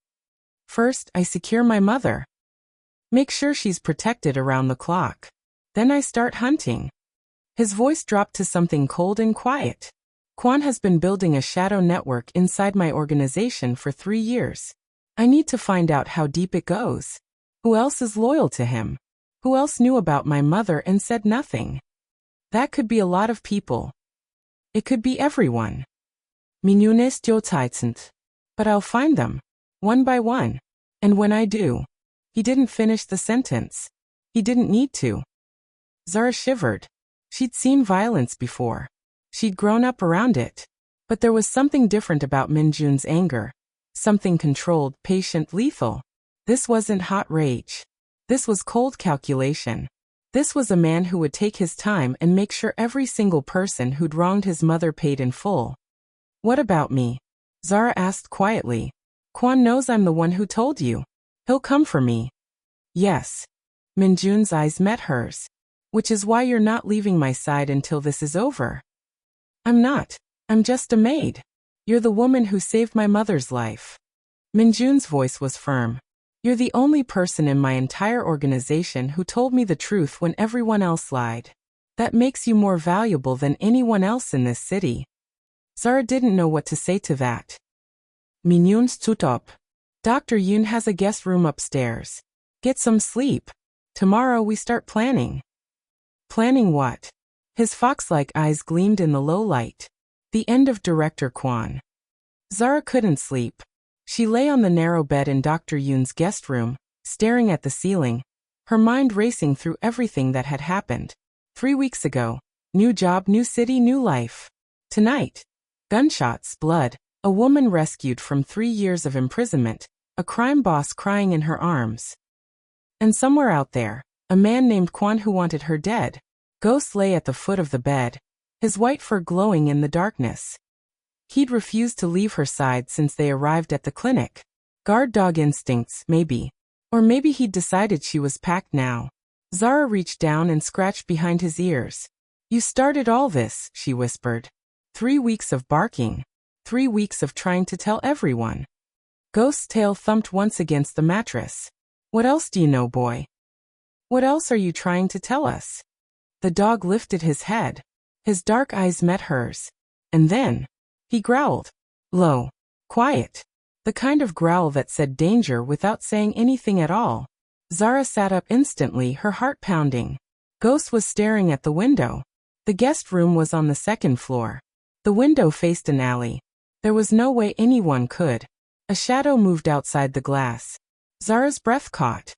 First, I secure my mother. Make sure she's protected around the clock. Then I start hunting. His voice dropped to something cold and quiet. Kwon has been building a shadow network inside my organization for 3 years. I need to find out how deep it goes. Who else is loyal to him? Who else knew about my mother and said nothing? That could be a lot of people. It could be everyone. Minjun ist reizend. But I'll find them. One by one. And when I do. He didn't finish the sentence. He didn't need to. Zara shivered. She'd seen violence before. She'd grown up around it. But there was something different about Minjun's anger. Something controlled, patient, lethal. This wasn't hot rage. This was cold calculation. This was a man who would take his time and make sure every single person who'd wronged his mother paid in full. What about me? Zara asked quietly. Kwon knows I'm the one who told you. He'll come for me. Yes. Minjun's eyes met hers. Which is why you're not leaving my side until this is over. I'm not. I'm just a maid. You're the woman who saved my mother's life. Minjun's voice was firm. You're the only person in my entire organization who told me the truth when everyone else lied. That makes you more valuable than anyone else in this city. Zara didn't know what to say to that. Minjun stood up. Dr. Yoon has a guest room upstairs. Get some sleep. Tomorrow we start planning. Planning what? His fox-like eyes gleamed in the low light. The end of Director Kwon. Zara couldn't sleep. She lay on the narrow bed in Dr. Yoon's guest room, staring at the ceiling, her mind racing through everything that had happened. 3 weeks ago, new job, new city, new life. Tonight, gunshots, blood, a woman rescued from 3 years of imprisonment, a crime boss crying in her arms. And somewhere out there, a man named Kwon who wanted her dead. Ghost lay at the foot of the bed, his white fur glowing in the darkness. He'd refused to leave her side since they arrived at the clinic. Guard dog instincts, maybe. Or maybe he'd decided she was packed now. Zara reached down and scratched behind his ears. You started all this, she whispered. 3 weeks of barking. 3 weeks of trying to tell everyone. Ghost's tail thumped once against the mattress. What else do you know, boy? What else are you trying to tell us? The dog lifted his head. His dark eyes met hers. And then, he growled. Low. Quiet. The kind of growl that said danger without saying anything at all. Zara sat up instantly, her heart pounding. Ghost was staring at the window. The guest room was on the 2nd floor. The window faced an alley. There was no way anyone could. A shadow moved outside the glass. Zara's breath caught.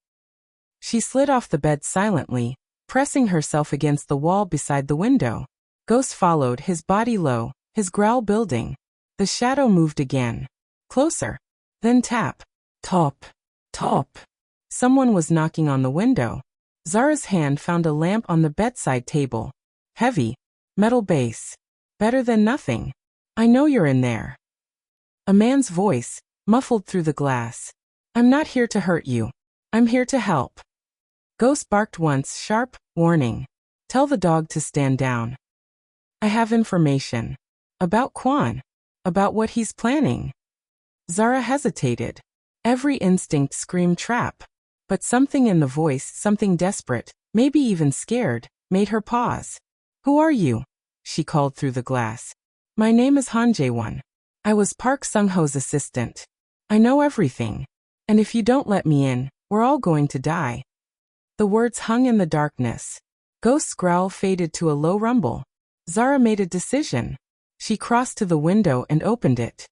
She slid off the bed silently, pressing herself against the wall beside the window. Ghost followed, his body low, his growl building. The shadow moved again. Closer. Then tap. Top. Top. Someone was knocking on the window. Zara's hand found a lamp on the bedside table. Heavy. Metal base. Better than nothing. I know you're in there. A man's voice, muffled through the glass. I'm not here to hurt you. I'm here to help. Ghost barked once, sharp, warning. Tell the dog to stand down. I have information. About Kwan. About what he's planning. Zara hesitated. Every instinct screamed trap. But something in the voice, something desperate, maybe even scared, made her pause. Who are you? She called through the glass. My name is Han Jae-won. I was Park Sung-ho's assistant. I know everything. And if you don't let me in, we're all going to die. The words hung in the darkness. Ghost's growl faded to a low rumble. Zara made a decision. She crossed to the window and opened it.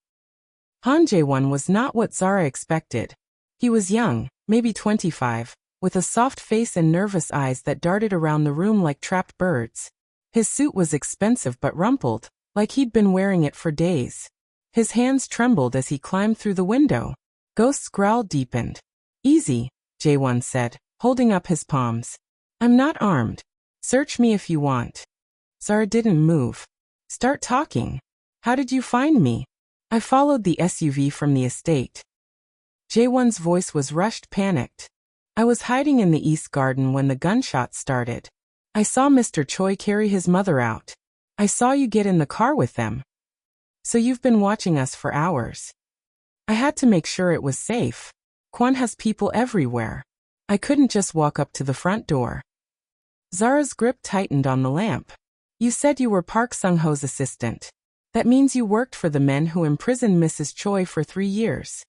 Han Jae-won was not what Zara expected. He was young, maybe 25, with a soft face and nervous eyes that darted around the room like trapped birds. His suit was expensive but rumpled, like he'd been wearing it for days. His hands trembled as he climbed through the window. Ghost's growl deepened. Easy, Jae-won said, holding up his palms. I'm not armed. Search me if you want. Zara didn't move. Start talking. How did you find me? I followed the SUV from the estate. Jae-won's voice was rushed, panicked. I was hiding in the East Garden when the gunshots started. I saw Mr. Choi carry his mother out. I saw you get in the car with them. So you've been watching us for hours. I had to make sure it was safe. Kwan has people everywhere. I couldn't just walk up to the front door. Zara's grip tightened on the lamp. You said you were Park Sung-ho's assistant. That means you worked for the men who imprisoned Mrs. Choi for 3 years.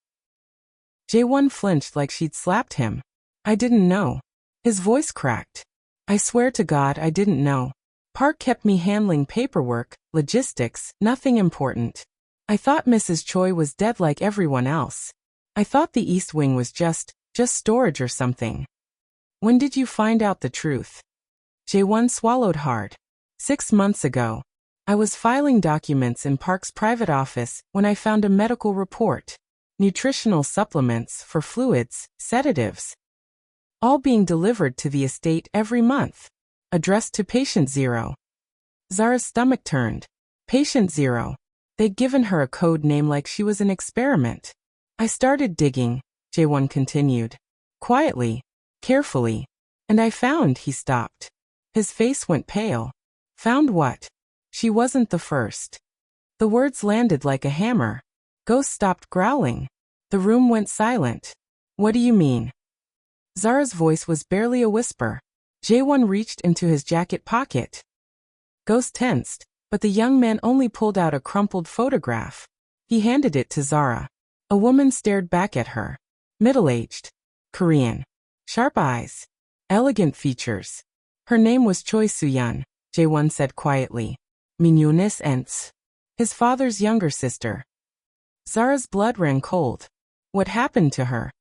Jae-won flinched like she'd slapped him. I didn't know. His voice cracked. I swear to God I didn't know. Park kept me handling paperwork, logistics, nothing important. I thought Mrs. Choi was dead like everyone else. I thought the East Wing was just storage or something. When did you find out the truth? Jae-won swallowed hard. 6 months ago. I was filing documents in Park's private office when I found a medical report. Nutritional supplements for fluids, sedatives. All being delivered to the estate every month. Addressed to Patient Zero. Zara's stomach turned. Patient Zero. They'd given her a code name like she was an experiment. I started digging, Jae-won continued. Quietly, carefully. And I found, he stopped. His face went pale. Found what? She wasn't the first. The words landed like a hammer. Ghost stopped growling. The room went silent. What do you mean? Zara's voice was barely a whisper. Jae-won reached into his jacket pocket. Ghost tensed, but the young man only pulled out a crumpled photograph. He handed it to Zara. A woman stared back at her. Middle-aged. Korean. Sharp eyes. Elegant features. Her name was Choi Soo-yeon, Jae-won said quietly. Minyoon's aunt. His father's younger sister. Zara's blood ran cold. What happened to her?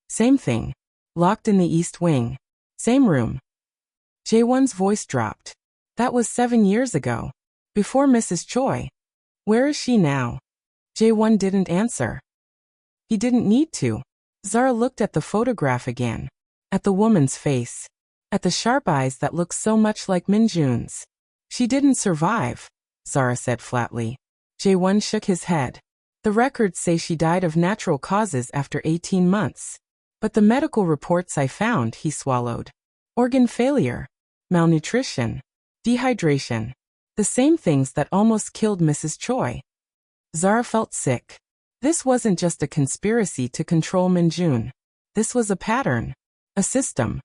Same thing. Locked in the East Wing. Same room. Jae-won's voice dropped. That was 7 years ago. Before Mrs. Choi. Where is she now? Jae-won didn't answer. He didn't need to. Zara looked at the photograph again. At the woman's face. At the sharp eyes that looked so much like Minjun's. She didn't survive, Zara said flatly. Jae-won shook his head. The records say she died of natural causes after 18 months. But the medical reports I found, he swallowed. Organ failure. Malnutrition. Dehydration. The same things that almost killed Mrs. Choi. Zara felt sick. This wasn't just a conspiracy to control Minjun. This was a pattern. A system.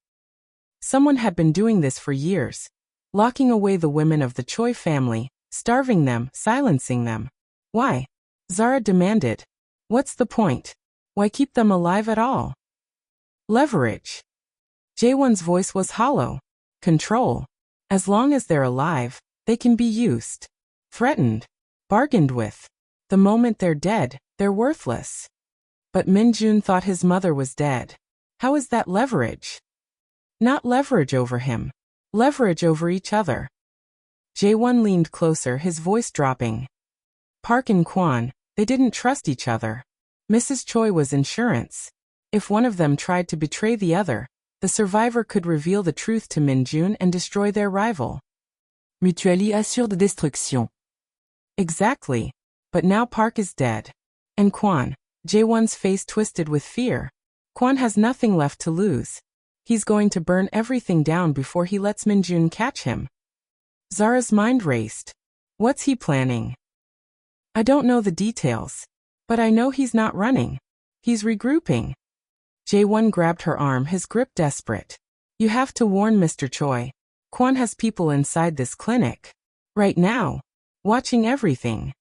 Someone had been doing this for years. Locking away the women of the Choi family, starving them, silencing them. Why? Zara demanded. What's the point? Why keep them alive at all? Leverage. Jae-won's voice was hollow. Control. As long as they're alive, they can be used. Threatened. Bargained with. The moment they're dead, they're worthless. But Minjun thought his mother was dead. How is that leverage? Not leverage over him. Leverage over each other. Jae-won leaned closer, his voice dropping. Park and Kwon, they didn't trust each other. Mrs. Choi was insurance. If one of them tried to betray the other, the survivor could reveal the truth to Min-jun and destroy their rival. Mutuelle assure de destruction. Exactly. But now Park is dead. And Kwon, Jae-won's face twisted with fear. Kwon has nothing left to lose. He's going to burn everything down before he lets Min-jun catch him. Zara's mind raced. What's he planning? I don't know the details. But I know he's not running. He's regrouping. Jae-won grabbed her arm, his grip desperate. You have to warn Mr. Choi. Kwon has people inside this clinic. Right now. Watching everything.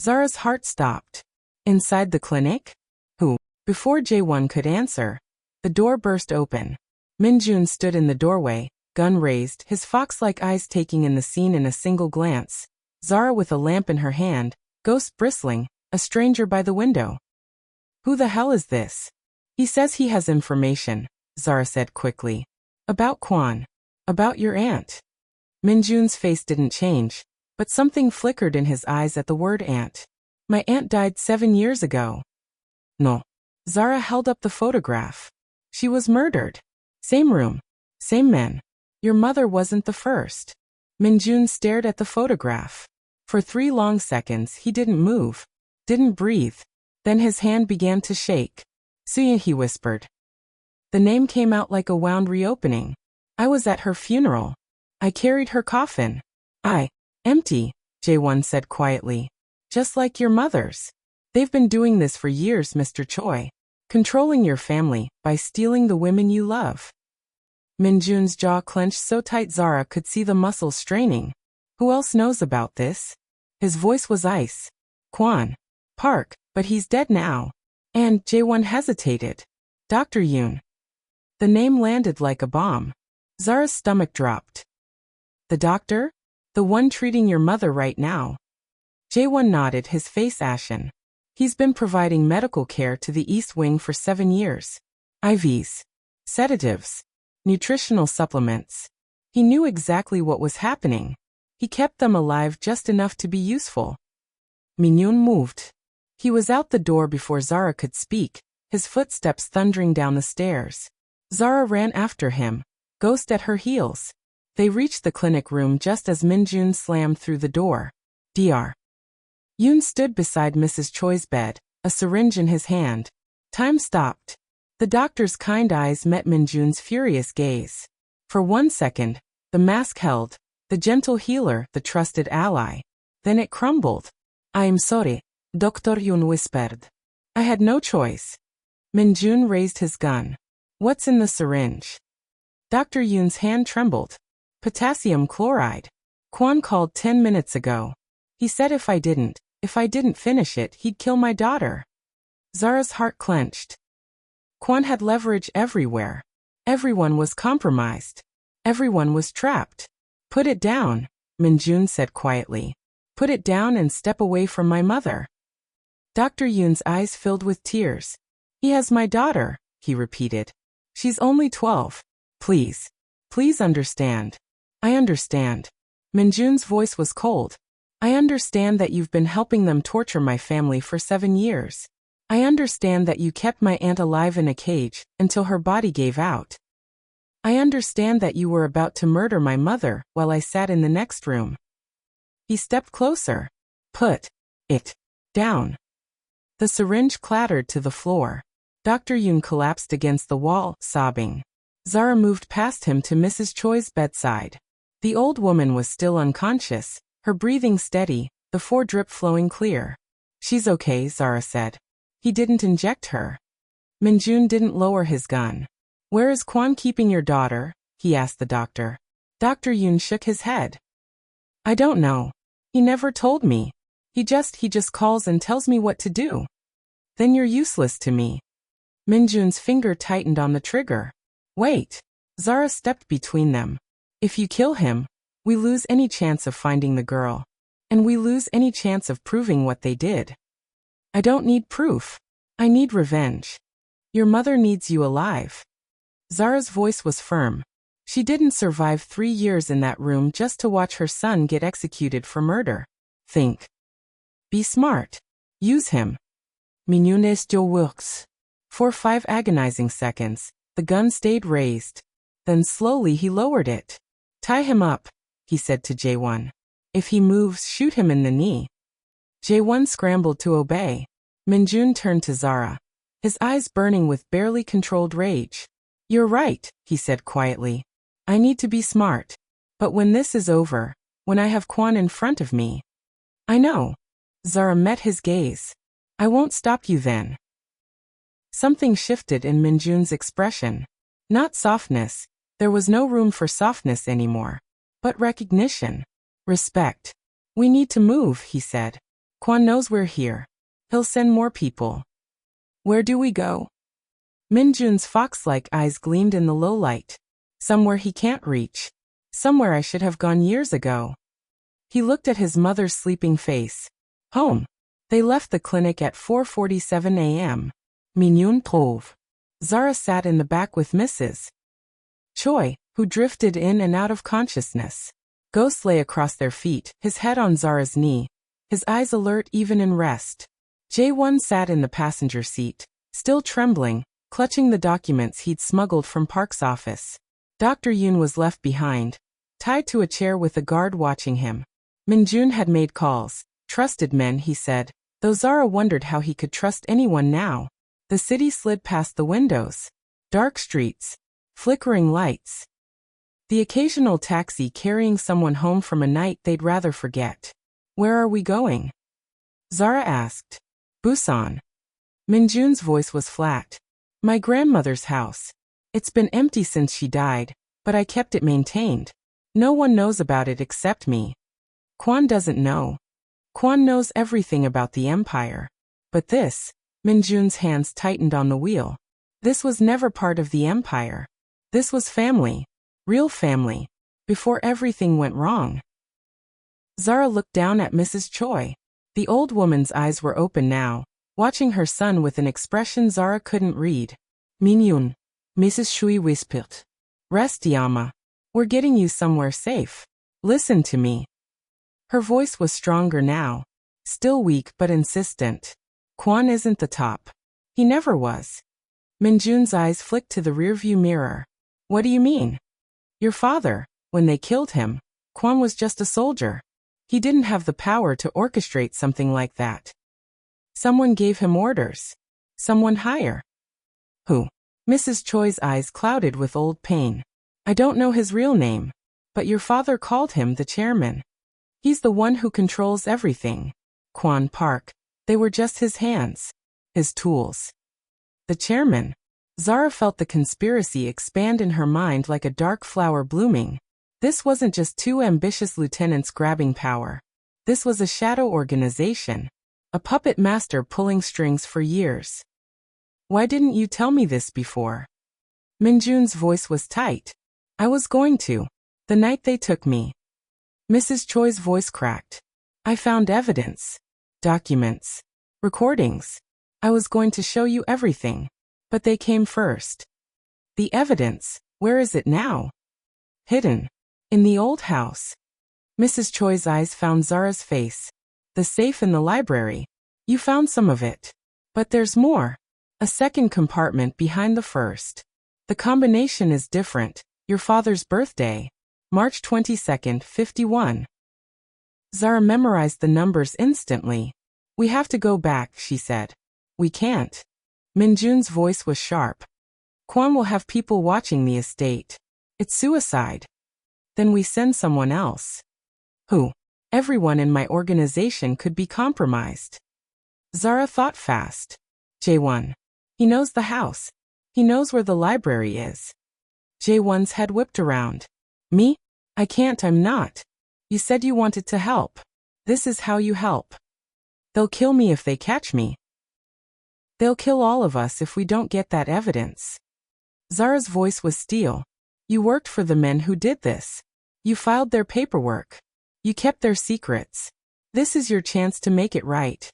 Zara's heart stopped. Inside the clinic? Who? Before Jae-won could answer, the door burst open. Min-jun stood in the doorway, gun raised, his fox-like eyes taking in the scene in a single glance. Zara with a lamp in her hand, ghost bristling, a stranger by the window. Who the hell is this? He says he has information, Zara said quickly. About Kwon. About your aunt. Min-jun's face didn't change, but something flickered in his eyes at the word aunt. My aunt died 7 years ago. No. Zara held up the photograph. She was murdered. Same room. Same men. Your mother wasn't the first. Min-jun stared at the photograph. For 3 long seconds he didn't move. Didn't breathe. Then his hand began to shake. Suya, he whispered. The name came out like a wound reopening. I was at her funeral. I carried her coffin. Empty, Jae-won said quietly. Just like your mother's. They've been doing this for years, Mr. Choi. Controlling your family by stealing the women you love. Min-jun's jaw clenched so tight Zara could see the muscles straining. Who else knows about this? His voice was ice. Kwon. Park, but he's dead now. And Jae-won hesitated. Dr. Yoon. The name landed like a bomb. Zara's stomach dropped. The doctor? The one treating your mother right now. Jae-won nodded, his face ashen. He's been providing medical care to the East Wing for 7 years. IVs. Sedatives. Nutritional supplements. He knew exactly what was happening. He kept them alive just enough to be useful. Min-jun moved. He was out the door before Zara could speak, his footsteps thundering down the stairs. Zara ran after him, ghost at her heels. They reached the clinic room just as Min-jun slammed through the door. Dr. Yoon stood beside Mrs. Choi's bed, a syringe in his hand. Time stopped. The doctor's kind eyes met Min-jun's furious gaze. For 1 second, the mask held, the gentle healer, the trusted ally. Then it crumbled. I'm sorry, Dr. Yoon whispered. I had no choice. Min-jun raised his gun. What's in the syringe? Dr. Yoon's hand trembled. Potassium chloride. Kwon called 10 minutes ago. He said if I didn't finish it, he'd kill my daughter. Zara's heart clenched. Kwon had leverage everywhere. Everyone was compromised. Everyone was trapped. Put it down, Min-jun said quietly. Put it down and step away from my mother. Dr. Yoon's eyes filled with tears. He has my daughter, he repeated. She's only 12. Please. Please understand. I understand. Min-jun's voice was cold. I understand that you've been helping them torture my family for 7 years. I understand that you kept my aunt alive in a cage until her body gave out. I understand that you were about to murder my mother while I sat in the next room. He stepped closer. Put it down. The syringe clattered to the floor. Dr. Yoon collapsed against the wall, sobbing. Zara moved past him to Mrs. Choi's bedside. The old woman was still unconscious, her breathing steady, the 4 drip flowing clear. She's okay, Zara said. He didn't inject her. Min-jun didn't lower his gun. Where is Kwon keeping your daughter? He asked the doctor. Dr. Yoon shook his head. I don't know. He never told me. He just calls and tells me what to do. Then you're useless to me. Min-jun's finger tightened on the trigger. Wait. Zara stepped between them. If you kill him, we lose any chance of finding the girl. And we lose any chance of proving what they did. I don't need proof. I need revenge. Your mother needs you alive. Zara's voice was firm. She didn't survive 3 years in that room just to watch her son get executed for murder. Think. Be smart. Use him. Mignonne still works. For 5 agonizing seconds, the gun stayed raised. Then slowly he lowered it. Tie him up, he said to Jae-won. If he moves, shoot him in the knee. Jae-won scrambled to obey. Min-jun turned to Zara, his eyes burning with barely controlled rage. You're right, he said quietly. I need to be smart. But when this is over, when I have Kwon in front of me. I know. Zara met his gaze. I won't stop you then. Something shifted in Min-jun's expression. Not softness. There was no room for softness anymore. But recognition. Respect. We need to move, he said. Kwon knows we're here. He'll send more people. Where do we go? Min-jun's fox-like eyes gleamed in the low light. Somewhere he can't reach. Somewhere I should have gone years ago. He looked at his mother's sleeping face. Home. They left the clinic at 4:47 a.m. Min-jun trouve. Zara sat in the back with Mrs. Choi, who drifted in and out of consciousness. Ghost lay across their feet, his head on Zara's knee, his eyes alert even in rest. Jae-won sat in the passenger seat, still trembling, clutching the documents he'd smuggled from Park's office. Dr. Yoon was left behind, tied to a chair with a guard watching him. Min-jun had made calls, trusted men, he said, though Zara wondered how he could trust anyone now. The city slid past the windows. Dark streets. Flickering lights. The occasional taxi carrying someone home from a night they'd rather forget. Where are we going? Zara asked. Busan. Min-jun's voice was flat. My grandmother's house. It's been empty since she died, but I kept it maintained. No one knows about it except me. Kwon doesn't know. Kwon knows everything about the empire. But this, Min-jun's hands tightened on the wheel. This was never part of the empire. This was family. Real family. Before everything went wrong. Zara looked down at Mrs. Choi. The old woman's eyes were open now, watching her son with an expression Zara couldn't read. Min-jun, Mrs. Choi whispered. Rest, Yama. We're getting you somewhere safe. Listen to me. Her voice was stronger now. Still weak but insistent. Kwon isn't the top. He never was. Min-jun's eyes flicked to the rearview mirror. What do you mean? Your father, when they killed him, Kwon was just a soldier. He didn't have the power to orchestrate something like that. Someone gave him orders. Someone higher. Who? Mrs. Choi's eyes clouded with old pain. I don't know his real name, but your father called him the chairman. He's the one who controls everything. Kwon Park. They were just his hands. His tools. The chairman. Zara felt the conspiracy expand in her mind like a dark flower blooming. This wasn't just two ambitious lieutenants grabbing power. This was a shadow organization. A puppet master pulling strings for years. Why didn't you tell me this before? Min-jun's voice was tight. I was going to. The night they took me. Mrs. Choi's voice cracked. I found evidence. Documents. Recordings. I was going to show you everything. But they came first. The evidence, where is it now? Hidden. In the old house. Mrs. Choi's eyes found Zara's face. The safe in the library. You found some of it. But there's more. A second compartment behind the first. The combination is different. Your father's birthday. March 22nd, 51. Zara memorized the numbers instantly. We have to go back, she said. We can't. Min-jun's voice was sharp. Kwon will have people watching the estate. It's suicide. Then we send someone else. Who? Everyone in my organization could be compromised. Zara thought fast. Jae-won. He knows the house. He knows where the library is. Jae-won's head whipped around. Me? I can't, I'm not. You said you wanted to help. This is how you help. They'll kill me if they catch me. They'll kill all of us if we don't get that evidence. Zara's voice was steel. You worked for the men who did this. You filed their paperwork. You kept their secrets. This is your chance to make it right.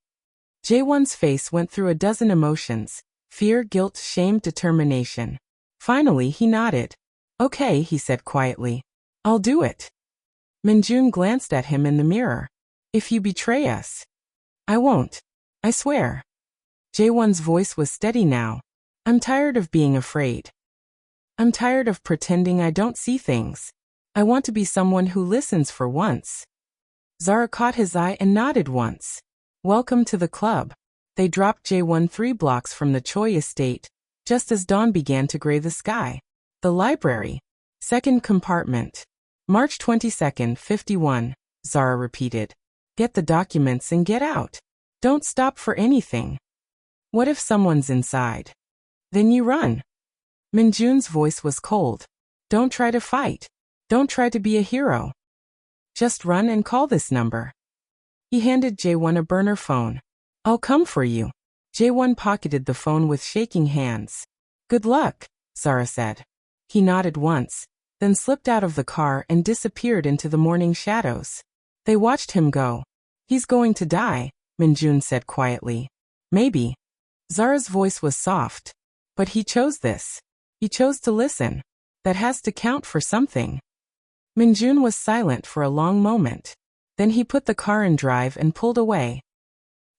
Jae-won's face went through a dozen emotions. Fear, guilt, shame, determination. Finally he nodded. Okay, he said quietly. I'll do it. Minjun glanced at him in the mirror. If you betray us. I won't. I swear. Jaewon's voice was steady now. I'm tired of being afraid. I'm tired of pretending I don't see things. I want to be someone who listens for once. Zara caught his eye and nodded once. Welcome to the club. They dropped Jaewon 3 blocks from the Choi estate, just as dawn began to gray the sky. The library. Second compartment. March 22nd, 51, Zara repeated. Get the documents and get out. Don't stop for anything. What if someone's inside? Then you run. Minjun's voice was cold. Don't try to fight. Don't try to be a hero. Just run and call this number. He handed Jaewon a burner phone. I'll come for you. Jaewon pocketed the phone with shaking hands. Good luck, Zara said. He nodded once, then slipped out of the car and disappeared into the morning shadows. They watched him go. He's going to die, Minjun said quietly. Maybe. Zara's voice was soft. But he chose this. He chose to listen. That has to count for something. Minjun was silent for a long moment. Then he put the car in drive and pulled away.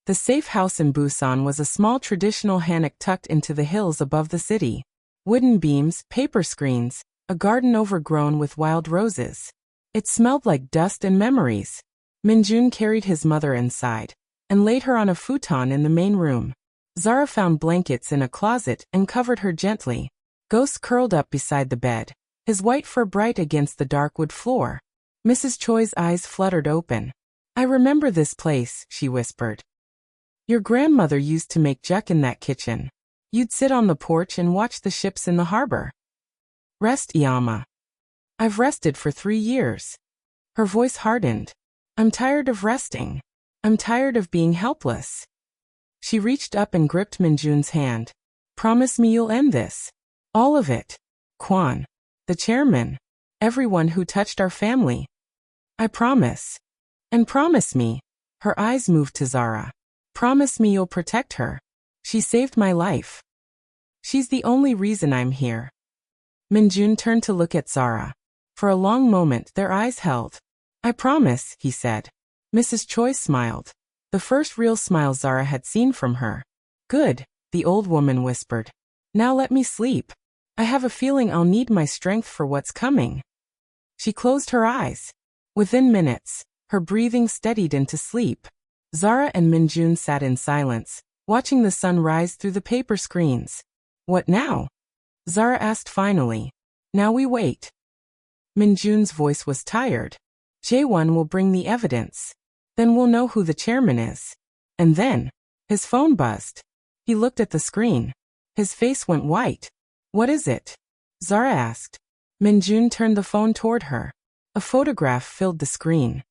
The safe house in Busan was a small traditional hanok tucked into the hills above the city. Wooden beams, paper screens, a garden overgrown with wild roses. It smelled like dust and memories. Minjun carried his mother inside and laid her on a futon in the main room. Zara found blankets in a closet and covered her gently. Ghost curled up beside the bed, his white fur bright against the dark wood floor. Mrs. Choi's eyes fluttered open. I remember this place, she whispered. Your grandmother used to make juk in that kitchen. You'd sit on the porch and watch the ships in the harbor. Rest, Iama. I've rested for 3 years. Her voice hardened. I'm tired of resting. I'm tired of being helpless. She reached up and gripped Minjun's hand. Promise me you'll end this. All of it. Kwan. The chairman. Everyone who touched our family. I promise. And promise me. Her eyes moved to Zara. Promise me you'll protect her. She saved my life. She's the only reason I'm here. Minjun turned to look at Zara. For a long moment their eyes held. I promise, he said. Mrs. Choi smiled. The first real smile Zara had seen from her. Good, the old woman whispered. Now let me sleep. I have a feeling I'll need my strength for what's coming. She closed her eyes. Within minutes, her breathing steadied into sleep. Zara and Minjun sat in silence, watching the sun rise through the paper screens. What now? Zara asked finally. Now we wait. Minjun's voice was tired. Jaewon will bring the evidence. Then we'll know who the chairman is. And then, his phone buzzed. He looked at the screen. His face went white. What is it? Zara asked. Minjun turned the phone toward her. A photograph filled the screen.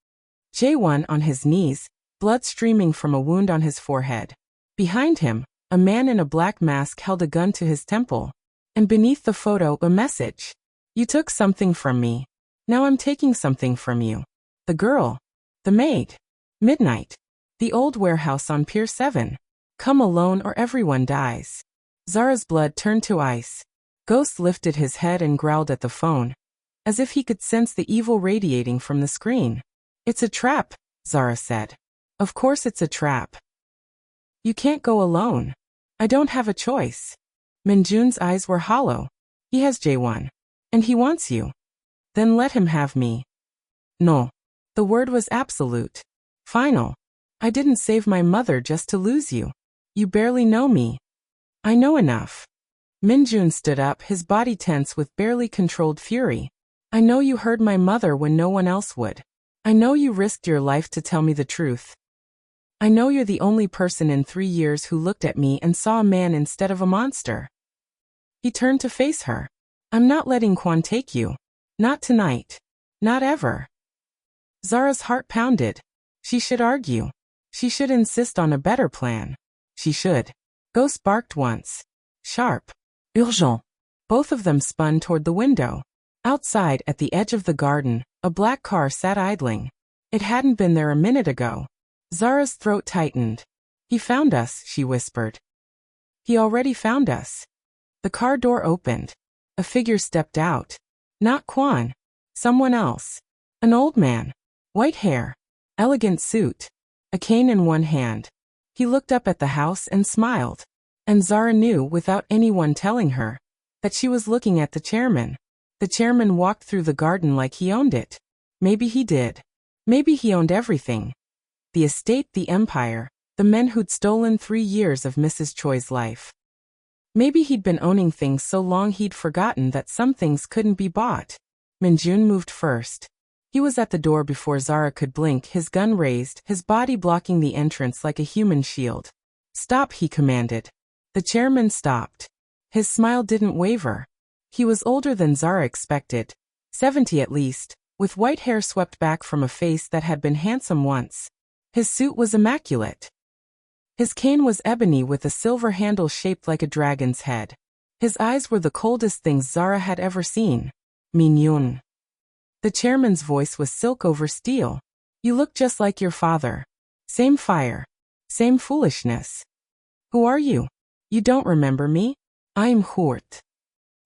Jaewon on his knees, blood streaming from a wound on his forehead. Behind him, a man in a black mask held a gun to his temple. And beneath the photo, a message. You took something from me. Now I'm taking something from you. The girl. The maid. Midnight. The old warehouse on Pier 7. Come alone or everyone dies. Zara's blood turned to ice. Ghost lifted his head and growled at the phone, as if he could sense the evil radiating from the screen. It's a trap, Zara said. Of course it's a trap. You can't go alone. I don't have a choice. Minjun's eyes were hollow. He has Jaewon. And he wants you. Then let him have me. No. The word was absolute. Final. I didn't save my mother just to lose you. You barely know me. I know enough. Minjun stood up, his body tense with barely controlled fury. I know you heard my mother when no one else would. I know you risked your life to tell me the truth. I know you're the only person in 3 years who looked at me and saw a man instead of a monster. He turned to face her. I'm not letting Kwan take you. Not tonight. Not ever. Zara's heart pounded. She should argue. She should insist on a better plan. She should. Ghost barked once. Sharp. Urgent. Both of them spun toward the window. Outside, at the edge of the garden, a black car sat idling. It hadn't been there a minute ago. Zara's throat tightened. He found us, she whispered. He already found us. The car door opened. A figure stepped out. Not Kwan. Someone else. An old man. White hair. Elegant suit. A cane in one hand. He looked up at the house and smiled. And Zara knew, without anyone telling her, that she was looking at the chairman. The chairman walked through the garden like he owned it. Maybe he did. Maybe he owned everything. The estate, the empire, the men who'd stolen 3 years of Mrs. Choi's life. Maybe he'd been owning things so long he'd forgotten that some things couldn't be bought. Minjun moved first. He was at the door before Zara could blink, his gun raised, his body blocking the entrance like a human shield. Stop, he commanded. The chairman stopped. His smile didn't waver. He was older than Zara expected, 70 at least, with white hair swept back from a face that had been handsome once. His suit was immaculate. His cane was ebony with a silver handle shaped like a dragon's head. His eyes were the coldest things Zara had ever seen. Minyun. The chairman's voice was silk over steel. You look just like your father. Same fire. Same foolishness. Who are you? You don't remember me? I'm Hurt.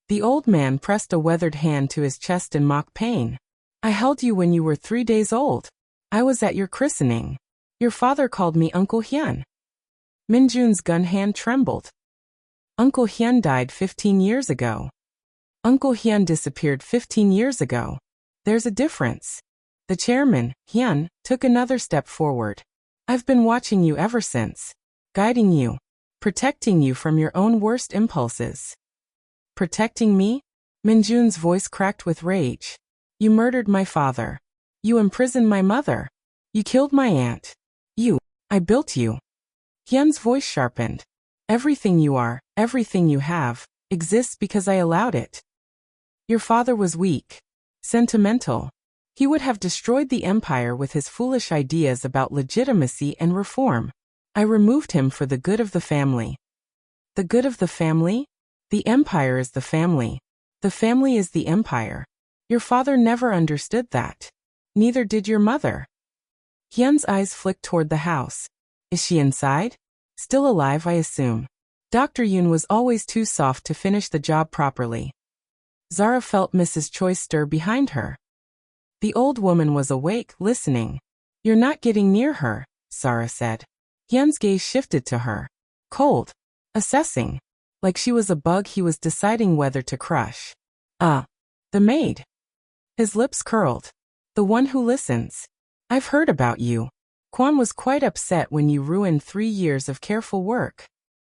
The old man pressed a weathered hand to his chest in mock pain. I held you when you were 3 days old. I was at your christening. Your father called me Uncle Hyun. Minjun's gun hand trembled. Uncle Hyun died 15 years ago. Uncle Hyun disappeared 15 years ago. There's a difference. The chairman, Hyun, took another step forward. I've been watching you ever since. Guiding you. Protecting you from your own worst impulses. Protecting me? Minjun's voice cracked with rage. You murdered my father. You imprisoned my mother. You killed my aunt. I built you. Hyun's voice sharpened. Everything you are, everything you have, exists because I allowed it. Your father was weak. Sentimental. He would have destroyed the empire with his foolish ideas about legitimacy and reform. I removed him for the good of the family. The good of the family? The empire is the family. The family is the empire. Your father never understood that. Neither did your mother. Hyun's eyes flicked toward the house. Is she inside? Still alive, I assume. Dr. Yoon was always too soft to finish the job properly. Zara felt Mrs. Choi stir behind her. The old woman was awake, listening. You're not getting near her, Zara said. Hyun's gaze shifted to her. Cold. Assessing. Like she was a bug he was deciding whether to crush. The maid. His lips curled. The one who listens. I've heard about you. Kwan was quite upset when you ruined 3 years of careful work.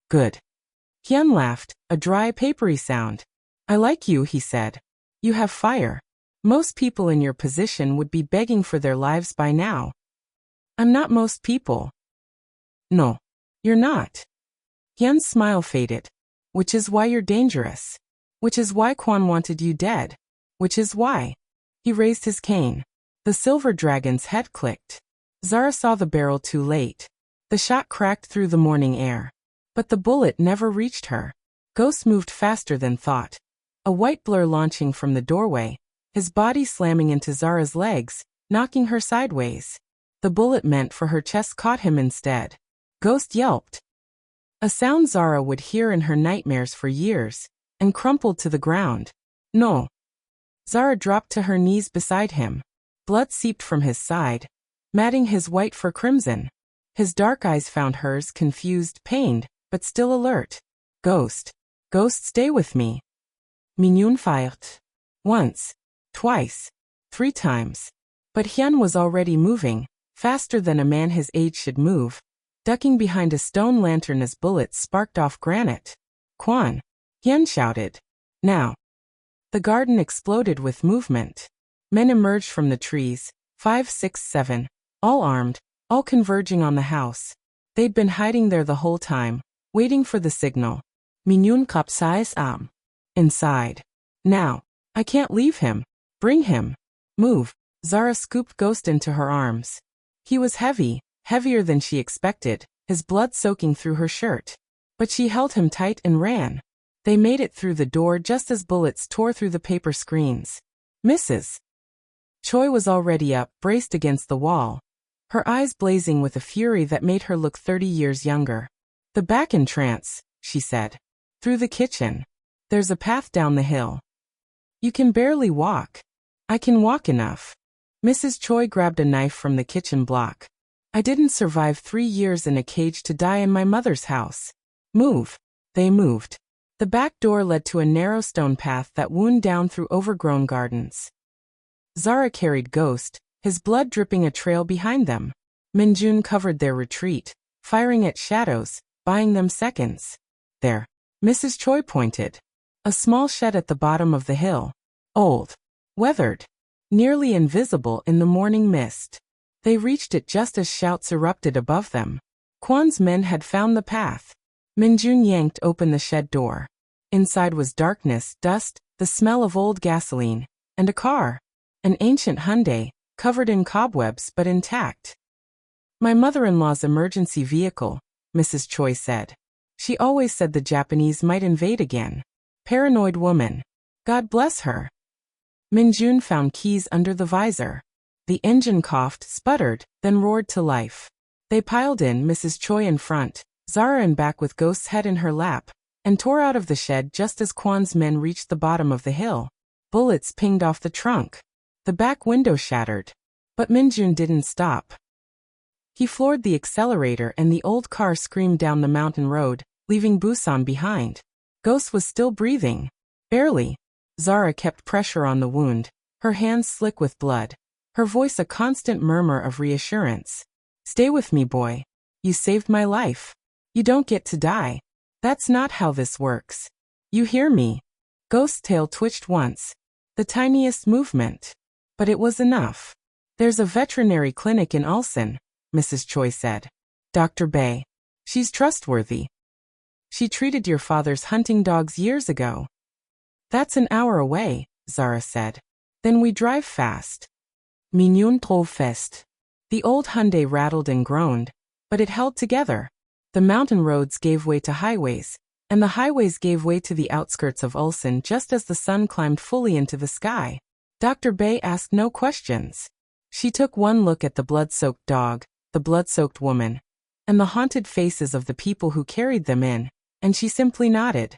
Good. Hyun laughed, a dry, papery sound. I like you, he said. You have fire. Most people in your position would be begging for their lives by now. I'm not most people. No. You're not. Hyun's smile faded. Which is why you're dangerous. Which is why Kwan wanted you dead. Which is why. He raised his cane. The silver dragon's head clicked. Zara saw the barrel too late. The shot cracked through the morning air. But the bullet never reached her. Ghost moved faster than thought. A white blur launching from the doorway, his body slamming into Zara's legs, knocking her sideways. The bullet meant for her chest caught him instead. Ghost yelped. A sound Zara would hear in her nightmares for years, and crumpled to the ground. No. Zara dropped to her knees beside him. Blood seeped from his side, matting his white fur crimson. His dark eyes found hers, confused, pained, but still alert. Ghost. Ghost, stay with me. Minyun fired. Once. Twice. 3 times. But Hyun was already moving, faster than a man his age should move, ducking behind a stone lantern as bullets sparked off granite. Kwan. Hyun shouted. Now. The garden exploded with movement. Men emerged from the trees, 5, 6, 7, all armed, all converging on the house. They'd been hiding there the whole time, waiting for the signal. Minyun kapsais am. Inside. Now. I can't leave him. Bring him. Move. Zara scooped Ghost into her arms. He was heavy, heavier than she expected, his blood soaking through her shirt. But she held him tight and ran. They made it through the door just as bullets tore through the paper screens. Mrs. Choi was already up, braced against the wall, her eyes blazing with a fury that made her look 30 years younger. The back entrance, she said. Through the kitchen. There's a path down the hill. You can barely walk. I can walk enough. Mrs. Choi grabbed a knife from the kitchen block. I didn't survive 3 years in a cage to die in my mother's house. Move. They moved. The back door led to a narrow stone path that wound down through overgrown gardens. Zara carried Ghost, his blood dripping a trail behind them. Minjun covered their retreat, firing at shadows, buying them seconds. There. Mrs. Choi pointed. A small shed at the bottom of the hill. Old. Weathered. Nearly invisible in the morning mist. They reached it just as shouts erupted above them. Kwan's men had found the path. Minjun yanked open the shed door. Inside was darkness, dust, the smell of old gasoline, and a car. An ancient Hyundai, covered in cobwebs but intact. My mother-in-law's emergency vehicle, Mrs. Choi said. She always said the Japanese might invade again. Paranoid woman. God bless her. Minjun found keys under the visor. The engine coughed, sputtered, then roared to life. They piled in, Mrs. Choi in front, Zara in back with Ghost's head in her lap, and tore out of the shed just as Kwan's men reached the bottom of the hill. Bullets pinged off the trunk. The back window shattered. But Minjun didn't stop. He floored the accelerator and the old car screamed down the mountain road, leaving Busan behind. Ghost was still breathing. Barely. Zara kept pressure on the wound, her hands slick with blood, her voice a constant murmur of reassurance. Stay with me, boy. You saved my life. You don't get to die. That's not how this works. You hear me? Ghost's tail twitched once. The tiniest movement. But it was enough. There's a veterinary clinic in Ulsan, Mrs. Choi said. Dr. Bae. She's trustworthy. She treated your father's hunting dogs years ago. That's an hour away, Zara said. Then we drive fast. Mignon trop fest. The old Hyundai rattled and groaned, but it held together. The mountain roads gave way to highways, and the highways gave way to the outskirts of Ulsan just as the sun climbed fully into the sky. Dr. Bae asked no questions. She took one look at the blood-soaked dog, the blood-soaked woman, and the haunted faces of the people who carried them in, and she simply nodded.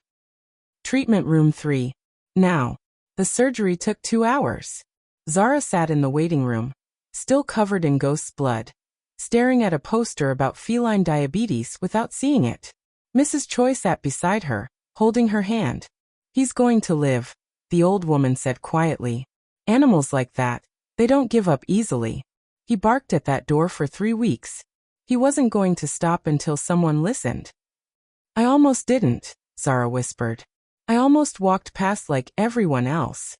Treatment room 3. Now. The surgery took 2 hours. Zara sat in the waiting room, still covered in Ghost's blood, staring at a poster about feline diabetes without seeing it. Mrs. Choi sat beside her, holding her hand. He's going to live, the old woman said quietly. Animals like that, they don't give up easily. He barked at that door for 3 weeks. He wasn't going to stop until someone listened. I almost didn't, Zara whispered. I almost walked past like everyone else.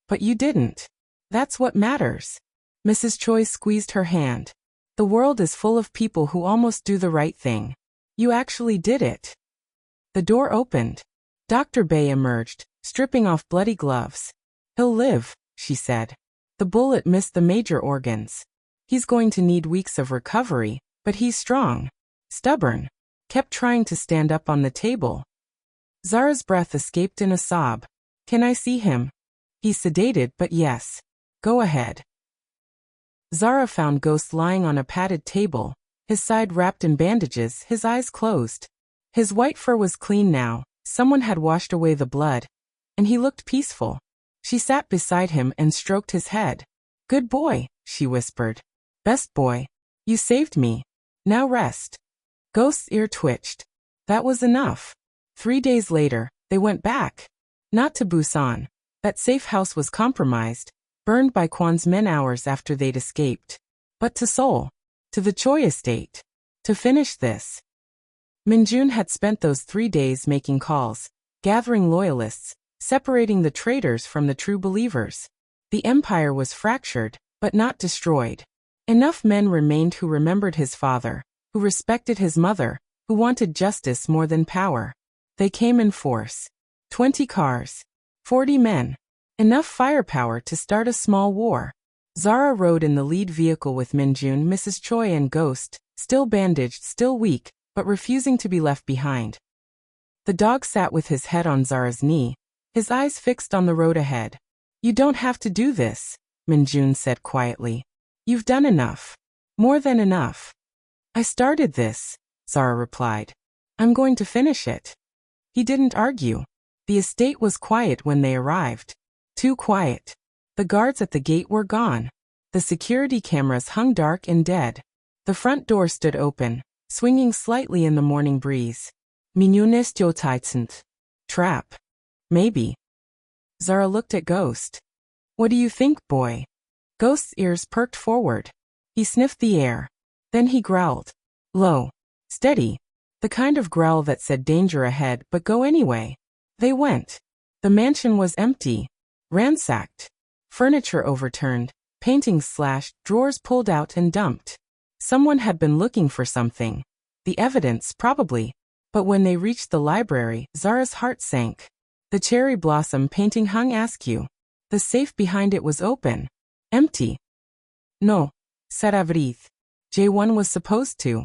But you didn't. That's what matters. Mrs. Choi squeezed her hand. The world is full of people who almost do the right thing. You actually did it. The door opened. Dr. Bae emerged, stripping off bloody gloves. He'll live, she said. The bullet missed the major organs. He's going to need weeks of recovery, but he's strong. Stubborn. Kept trying to stand up on the table. Zara's breath escaped in a sob. Can I see him? He's sedated, but yes. Go ahead. Zara found Ghost lying on a padded table, his side wrapped in bandages, his eyes closed. His white fur was clean now, someone had washed away the blood, and he looked peaceful. She sat beside him and stroked his head. Good boy, she whispered. Best boy. You saved me. Now rest. Ghost's ear twitched. That was enough. 3 days later, they went back. Not to Busan. That safe house was compromised, burned by Kwan's men hours after they'd escaped. But to Seoul. To the Choi estate. To finish this. Minjun had spent those 3 days making calls, gathering loyalists, separating the traitors from the true believers. The empire was fractured, but not destroyed. Enough men remained who remembered his father, who respected his mother, who wanted justice more than power. They came in force. 20 cars. 40 men. Enough firepower to start a small war. Zara rode in the lead vehicle with Minjun, Mrs. Choi and Ghost, still bandaged, still weak, but refusing to be left behind. The dog sat with his head on Zara's knee, his eyes fixed on the road ahead. You don't have to do this, Minjun said quietly. You've done enough. More than enough. I started this, Zara replied. I'm going to finish it. He didn't argue. The estate was quiet when they arrived. Too quiet. The guards at the gate were gone. The security cameras hung dark and dead. The front door stood open, swinging slightly in the morning breeze. Miniones Jotaitsent. Trap. Maybe. Zara looked at Ghost. What do you think, boy? Ghost's ears perked forward. He sniffed the air. Then he growled. Low. Steady. The kind of growl that said danger ahead, but go anyway. They went. The mansion was empty. Ransacked. Furniture overturned, paintings slashed, drawers pulled out and dumped. Someone had been looking for something. The evidence, probably. But when they reached the library, Zara's heart sank. The cherry blossom painting hung askew. The safe behind it was open. Empty. No, said Avrith. J1 was supposed to.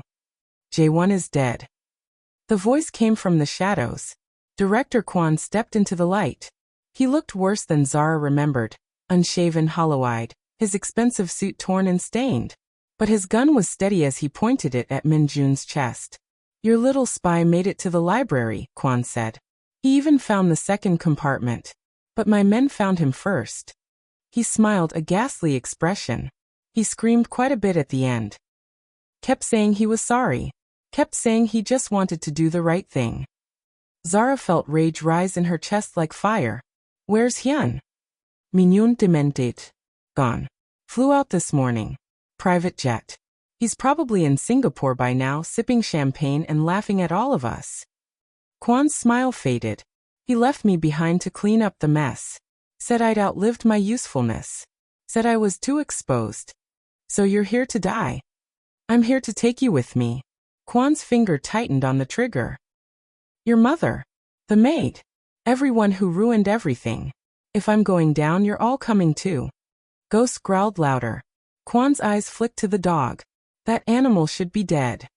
J1 is dead. The voice came from the shadows. Director Kwan stepped into the light. He looked worse than Zara remembered, unshaven, hollow-eyed, his expensive suit torn and stained. But his gun was steady as he pointed it at Minjun's chest. Your little spy made it to the library, Kwan said. He even found the second compartment. But my men found him first. He smiled, a ghastly expression. He screamed quite a bit at the end. Kept saying he was sorry. Kept saying he just wanted to do the right thing. Zara felt rage rise in her chest like fire. Where's Hyun? Minyun demented. Gone. Flew out this morning. Private jet. He's probably in Singapore by now, sipping champagne and laughing at all of us. Kwan's smile faded. He left me behind to clean up the mess. Said I'd outlived my usefulness. Said I was too exposed. So you're here to die. I'm here to take you with me. Kwan's finger tightened on the trigger. Your mother. The maid. Everyone who ruined everything. If I'm going down, you're all coming too. Ghost growled louder. Kwan's eyes flicked to the dog. That animal should be dead.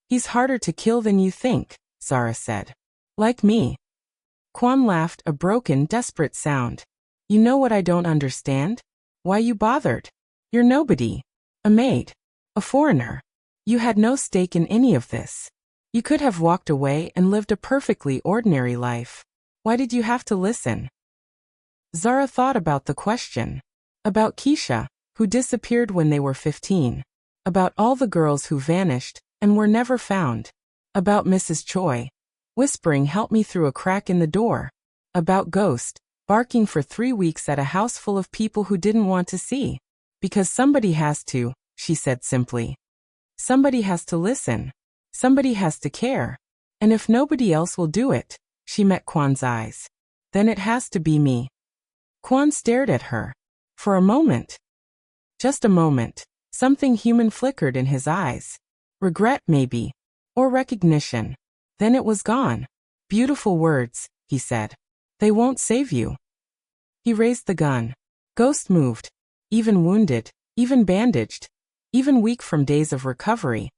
He's harder to kill than you think, Zara said. Like me. Kwan laughed, a broken, desperate sound. You know what I don't understand? Why you bothered? You're nobody. A maid. A foreigner. You had no stake in any of this. You could have walked away and lived a perfectly ordinary life. Why did you have to listen? Zara thought about the question. About Keisha, who disappeared when they were 15. About all the girls who vanished and were never found. About Mrs. Choi, whispering help me through a crack in the door. About Ghost, barking for 3 weeks at a house full of people who didn't want to see. Because somebody has to, she said simply. Somebody has to listen. Somebody has to care. And if nobody else will do it, she met Kwan's eyes. Then it has to be me. Kwan stared at her. For a moment. Just a moment. Something human flickered in his eyes. Regret, maybe. Or recognition. Then it was gone. Beautiful words, he said. They won't save you. He raised the gun. Ghost moved. Even wounded. Even bandaged. Even weak from days of recovery.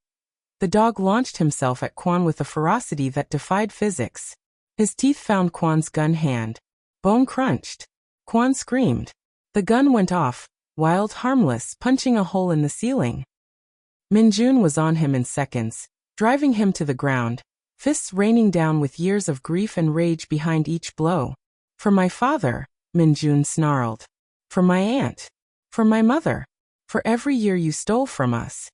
The dog launched himself at Kwan with a ferocity that defied physics. His teeth found Kwan's gun hand. Bone crunched. Kwan screamed. The gun went off, wild, harmless, punching a hole in the ceiling. Minjun was on him in seconds, driving him to the ground, fists raining down with years of grief and rage behind each blow. For my father, Minjun snarled. For my aunt. For my mother. For every year you stole from us.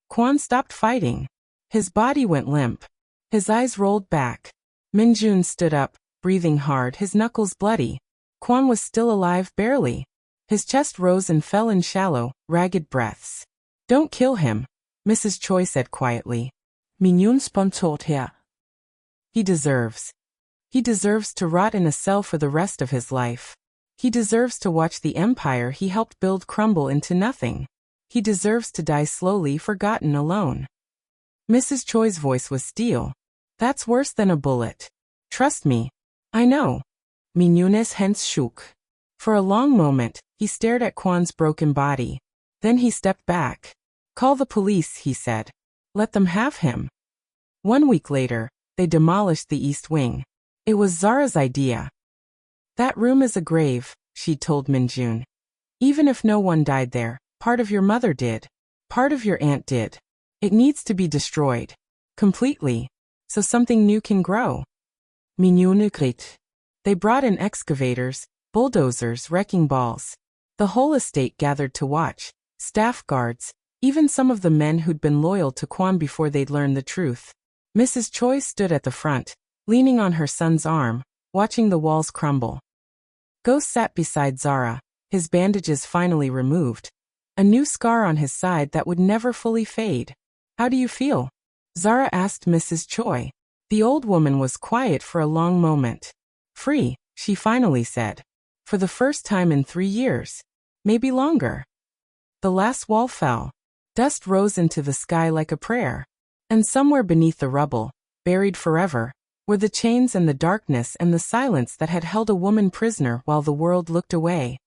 Kwan stopped fighting. His body went limp. His eyes rolled back. Minjun stood up, breathing hard, his knuckles bloody. Kwan was still alive, barely. His chest rose and fell in shallow, ragged breaths. Don't kill him, Mrs. Choi said quietly. Minyun sponsored her. He deserves. He deserves to rot in a cell for the rest of his life. He deserves to watch the empire he helped build crumble into nothing. He deserves to die slowly, forgotten, alone. Mrs. Choi's voice was steel. That's worse than a bullet. Trust me. I know. Minyun's hands shook. For a long moment, he stared at Kwan's broken body. Then he stepped back. Call the police, he said. Let them have him. 1 week later, they demolished the East Wing. It was Zara's idea. That room is a grave, she told Minjun. Even if no one died there, part of your mother did. Part of your aunt did. It needs to be destroyed. Completely. So something new can grow. Minyun agreed. They brought in excavators, bulldozers, wrecking balls. The whole estate gathered to watch, staff guards, even some of the men who'd been loyal to Kwon before they'd learned the truth. Mrs. Choi stood at the front, leaning on her son's arm, watching the walls crumble. Ghost sat beside Zara, his bandages finally removed. A new scar on his side that would never fully fade. "How do you feel?" Zara asked Mrs. Choi. The old woman was quiet for a long moment. "Free," she finally said. "For the first time in 3 years. Maybe longer." The last wall fell. Dust rose into the sky like a prayer. And somewhere beneath the rubble, buried forever, were the chains and the darkness and the silence that had held a woman prisoner while the world looked away.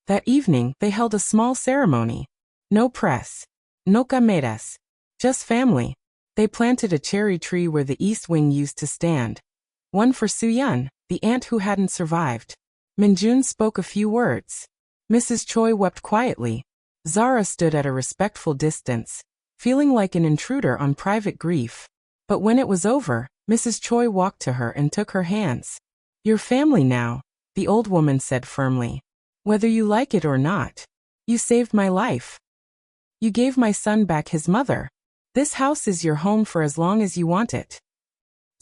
That evening, they held a small ceremony. No press. No cameras. Just family. They planted a cherry tree where the east wing used to stand. One for Soo-yeon, the aunt who hadn't survived. Min-jun spoke a few words. Mrs. Choi wept quietly. Zara stood at a respectful distance, feeling like an intruder on private grief. But when it was over, Mrs. Choi walked to her and took her hands. "You're family now," the old woman said firmly. "Whether you like it or not. You saved my life. You gave my son back his mother. This house is your home for as long as you want it."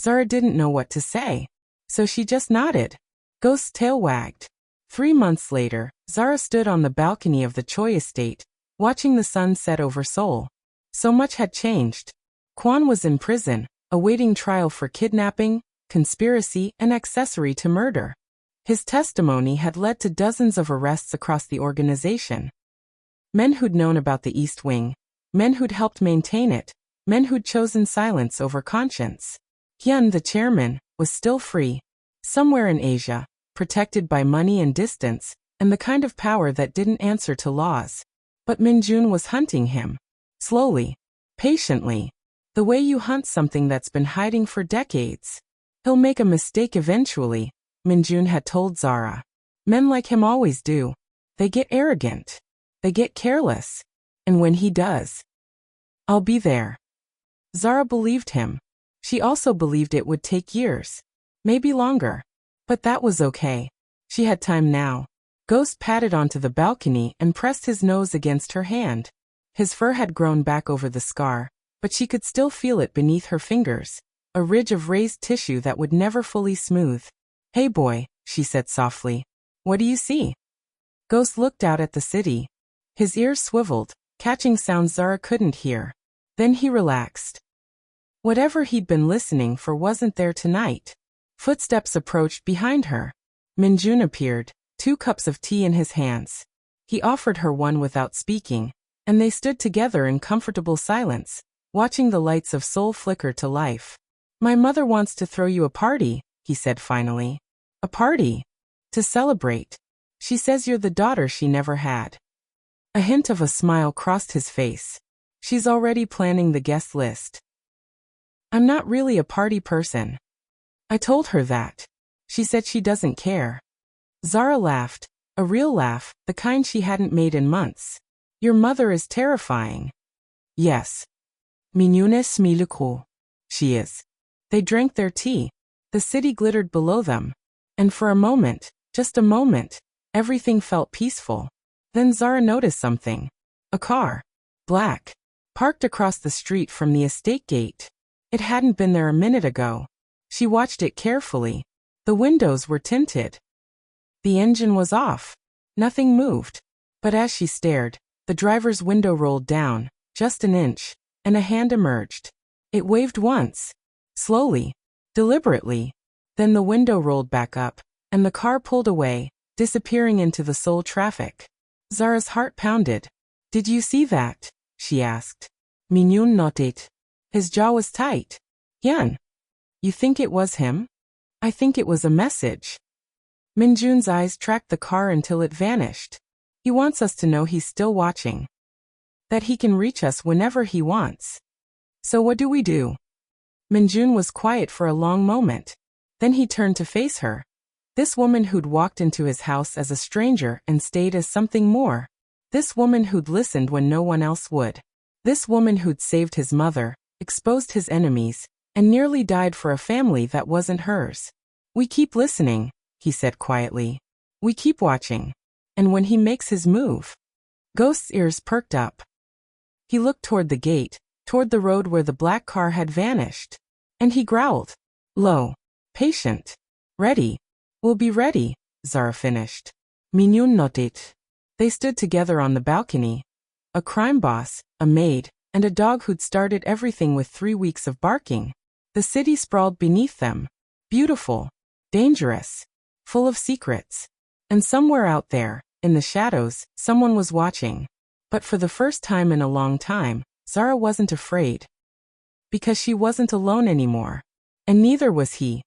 Zara didn't know what to say, so she just nodded. Ghost's tail wagged. 3 months later, Zara stood on the balcony of the Choi estate, watching the sun set over Seoul. So much had changed. Kwon was in prison, awaiting trial for kidnapping, conspiracy, and accessory to murder. His testimony had led to dozens of arrests across the organization. Men who'd known about the East Wing, men who'd helped maintain it, men who'd chosen silence over conscience. Hyun, the chairman, was still free, somewhere in Asia, protected by money and distance, and the kind of power that didn't answer to laws. But Min-jun was hunting him. Slowly. Patiently. The way you hunt something that's been hiding for decades. "He'll make a mistake eventually," Min-jun had told Zara. "Men like him always do. They get arrogant. They get careless. And when he does, I'll be there." Zara believed him. She also believed it would take years. Maybe longer. But that was okay. She had time now. Ghost padded onto the balcony and pressed his nose against her hand. His fur had grown back over the scar, but she could still feel it beneath her fingers, a ridge of raised tissue that would never fully smooth. "Hey boy," she said softly. "What do you see?" Ghost looked out at the city. His ears swiveled, catching sounds Zara couldn't hear. Then he relaxed. Whatever he'd been listening for wasn't there tonight. Footsteps approached behind her. Min-jun appeared, 2 cups of tea in his hands. He offered her one without speaking, and they stood together in comfortable silence, watching the lights of Seoul flicker to life. "My mother wants to throw you a party," he said finally. "A party? To celebrate. She says you're the daughter she never had." A hint of a smile crossed his face. "She's already planning the guest list." "I'm not really a party person." I told her that. She said she doesn't care. Zara laughed, a real laugh, the kind she hadn't made in months. "Your mother is terrifying." "Yes. Mignonne smiluko. She is." They drank their tea. The city glittered below them. And for a moment, just a moment, everything felt peaceful. Then Zara noticed something. A car. Black. Parked across the street from the estate gate. It hadn't been there a minute ago. She watched it carefully. The windows were tinted. The engine was off. Nothing moved. But as she stared, the driver's window rolled down, just an inch, and a hand emerged. It waved once. Slowly. Deliberately. Then the window rolled back up, and the car pulled away, disappearing into the Seoul traffic. Zara's heart pounded. "Did you see that?" she asked. Min-jun nodded. His jaw was tight. "Hyun. You think it was him?" "I think it was a message." Min-jun's eyes tracked the car until it vanished. "He wants us to know he's still watching. That he can reach us whenever he wants. So what do we do?" Min-jun was quiet for a long moment. Then he turned to face her. This woman who'd walked into his house as a stranger and stayed as something more. This woman who'd listened when no one else would. This woman who'd saved his mother, exposed his enemies, and nearly died for a family that wasn't hers. "We keep listening," he said quietly. We keep watching. And when he makes his move. Ghost's ears perked up. He looked toward the gate, toward the road where the black car had vanished. And he growled. Low. Patient. Ready. We'll be ready, Zara finished. Mignonne nodded. They stood together on the balcony. A crime boss, a maid, and a dog who'd started everything with 3 weeks of barking. The city sprawled beneath them. Beautiful. Dangerous. Full of secrets. And somewhere out there, in the shadows, someone was watching. But for the first time in a long time, Zara wasn't afraid. Because she wasn't alone anymore. And neither was he.